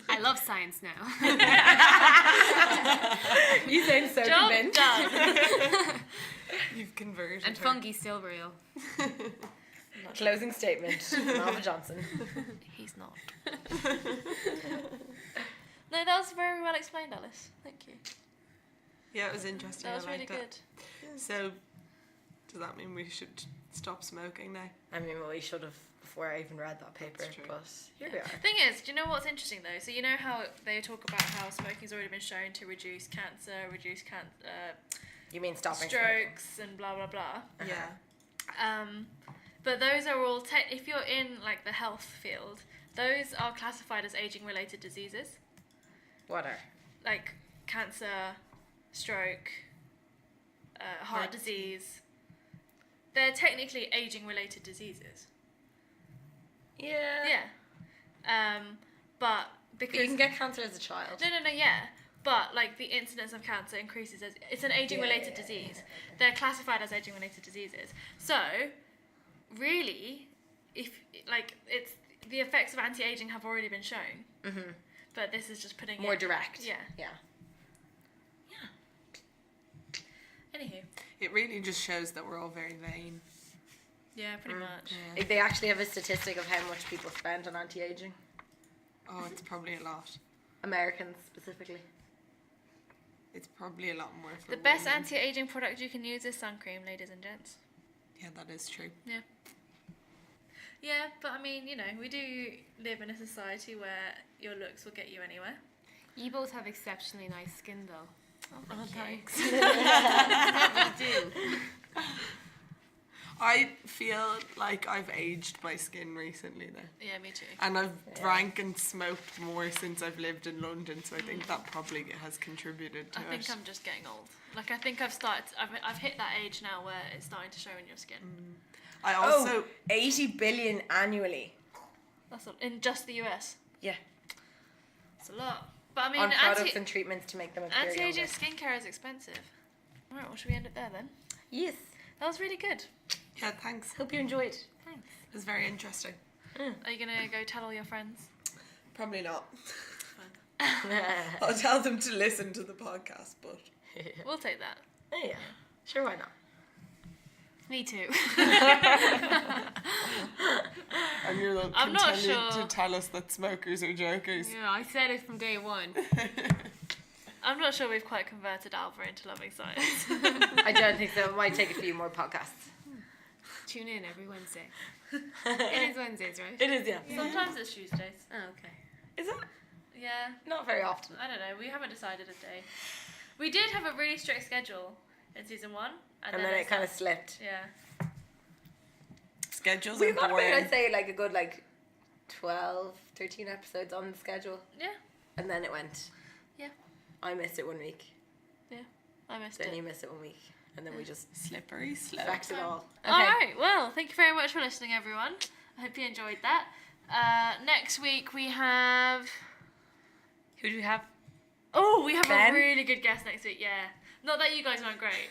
I love science now. You sound so Job convinced. done. You've converted And her. fungi still real. Closing statement. Marva Johnson. He's not. No, that was very well explained, Alice. Thank you. Yeah, it was interesting. That was I really liked it. good. So, does that mean we should stop smoking now? I mean, well, we should have before I even read that paper, That's true. but here we are. Thing is, do you know what's interesting though? So you know how they talk about how smoking's already been shown to reduce cancer, You mean stopping strokes, and blah blah blah. Yeah. But those are all if you're in like the health field, those are classified as aging-related diseases, What are? like cancer, stroke, heart disease. They're technically aging-related diseases. Yeah. Yeah. But because But you can get cancer as a child. No, yeah. But like the incidence of cancer increases as it's an aging-related disease. They're classified as aging-related diseases. So, really, if like it's the effects of anti-aging have already been shown. Mm-hmm. But this is just putting More it, direct. Yeah. Yeah. Anywho. It really just shows that we're all very vain. Yeah, pretty much. Yeah. If they actually have a statistic of how much people spend on anti-aging. Oh, it's probably a lot. Americans specifically. It's probably a lot more for The best women. anti-aging product you can use is sun cream, ladies and gents. Yeah, that is true. Yeah, but I mean, you know, we do live in a society where your looks will get you anywhere. You both have exceptionally nice skin though. Oh, thanks. You do. I feel like I've aged my skin recently though. Yeah, me too. And I've drank and smoked more since I've lived in London, so I think that probably has contributed to I think it. I'm just getting old. Like I think I've hit that age now where it's starting to show in your skin. I also 80 billion annually. That's in just the US. Yeah. It's a lot. But I mean, On products and treatments to make them appear anti-aging younger. skincare is expensive. All right, well, should we end it there then? Yes. That was really good. yeah, thanks. Hope you enjoyed. Thanks. It was very interesting. Are you gonna go tell all your friends? Probably not. I'll tell them to listen to the podcast, but We'll take that. Yeah. Sure, why not? Me too. and you'll I'm not continue sure. to tell us that smokers are jokers. Yeah, I said it from day one. I'm not sure we've quite converted Alva into loving science. I don't think so. It might take a few more podcasts. Tune in every Wednesday. It is Wednesdays, right? It is, yeah. Sometimes it's Tuesdays. Oh, okay. Is it? Yeah. Not very often. I don't know. We haven't decided a day. We did have a really strict schedule in season 1. And then it kind of slipped. Yeah. Schedules We've are got about, boring. I'd say, like a good 12, 13 episodes on the schedule. Yeah. And then it went. Yeah. I missed it 1 week. I missed Then it. you missed it 1 week. And then we just Slippery slope. backed it all. All right. Well, thank you very much for listening, everyone. I hope you enjoyed that. Next week we have... Who do we have? Oh, we have Ben? a really good guest next week. Yeah. Not that you guys aren't great.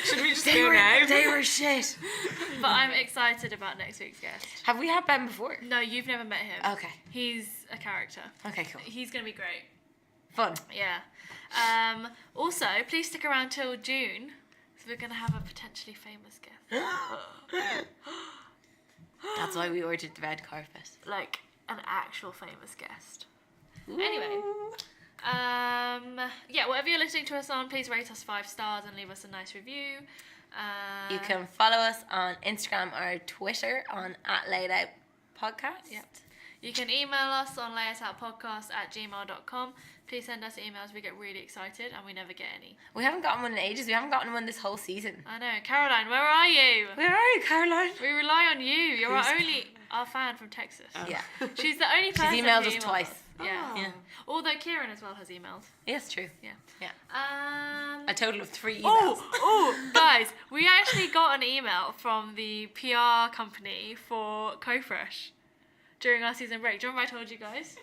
Should we just They go were, now? they were shit. But I'm excited about next week's guest. Have we had Ben before? No, you've never met him. Okay. He's a character. Okay, cool. He's going to be great. Fun. Yeah. Also, please stick around till June. So we're going to have a potentially famous guest. That's why we ordered the red carpet. Like, an actual famous guest. Anyway. Yeah, whatever you're listening to us on, please rate us 5 stars and leave us a nice review. You can follow us on Instagram or Twitter on @LaidOutPodcast. Yep. You can email us on layusoutpodcast@gmail.com. Please send us emails. We get really excited and we never get any. We haven't gotten one in ages. We haven't gotten one this whole season. I know. Caroline, where are you? Where are you, Caroline? We rely on you. You're our fan from Texas. Yeah. She's the only person emailed who us emailed twice. Yeah. Yeah. Although Kieran as well has emailed. Yes, true. Yeah. Yeah. A total of 3 emails. Oh, guys, we actually got an email from the PR company for CoFresh during our season break. Do you remember I told you guys?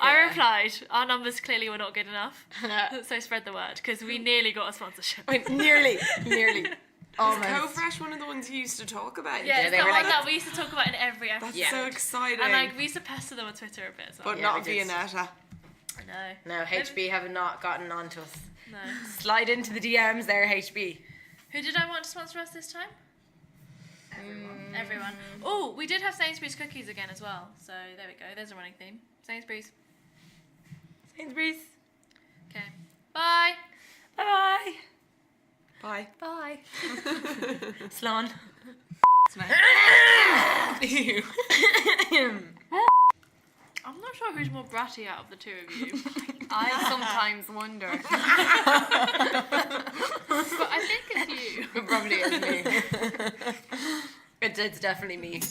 I replied, our numbers clearly were not good enough, so spread the word, because we nearly got a sponsorship. Wait, nearly. Almost. Co-Fresh, one of the ones you used to talk about. Yeah, it's they the were one like- that we used to talk about in every episode. That's so exciting. And like, we used to pester them on Twitter a bit as well. but Yeah, not we did. Viennetta. I know. No, HB have not gotten on to us. No. Slide into the DMs there, HB. Who did I want to sponsor us this time? Everyone. Oh, we did have Sainsbury's cookies again as well. So there we go. There's a running theme. Sainsbury's. Sainsbury's. Okay. Bye. Bye-bye. Bye. Bye. Slán. I'm not sure who's more bratty out of the two of you. I sometimes wonder. But I think it's you. It probably is me. It's definitely me.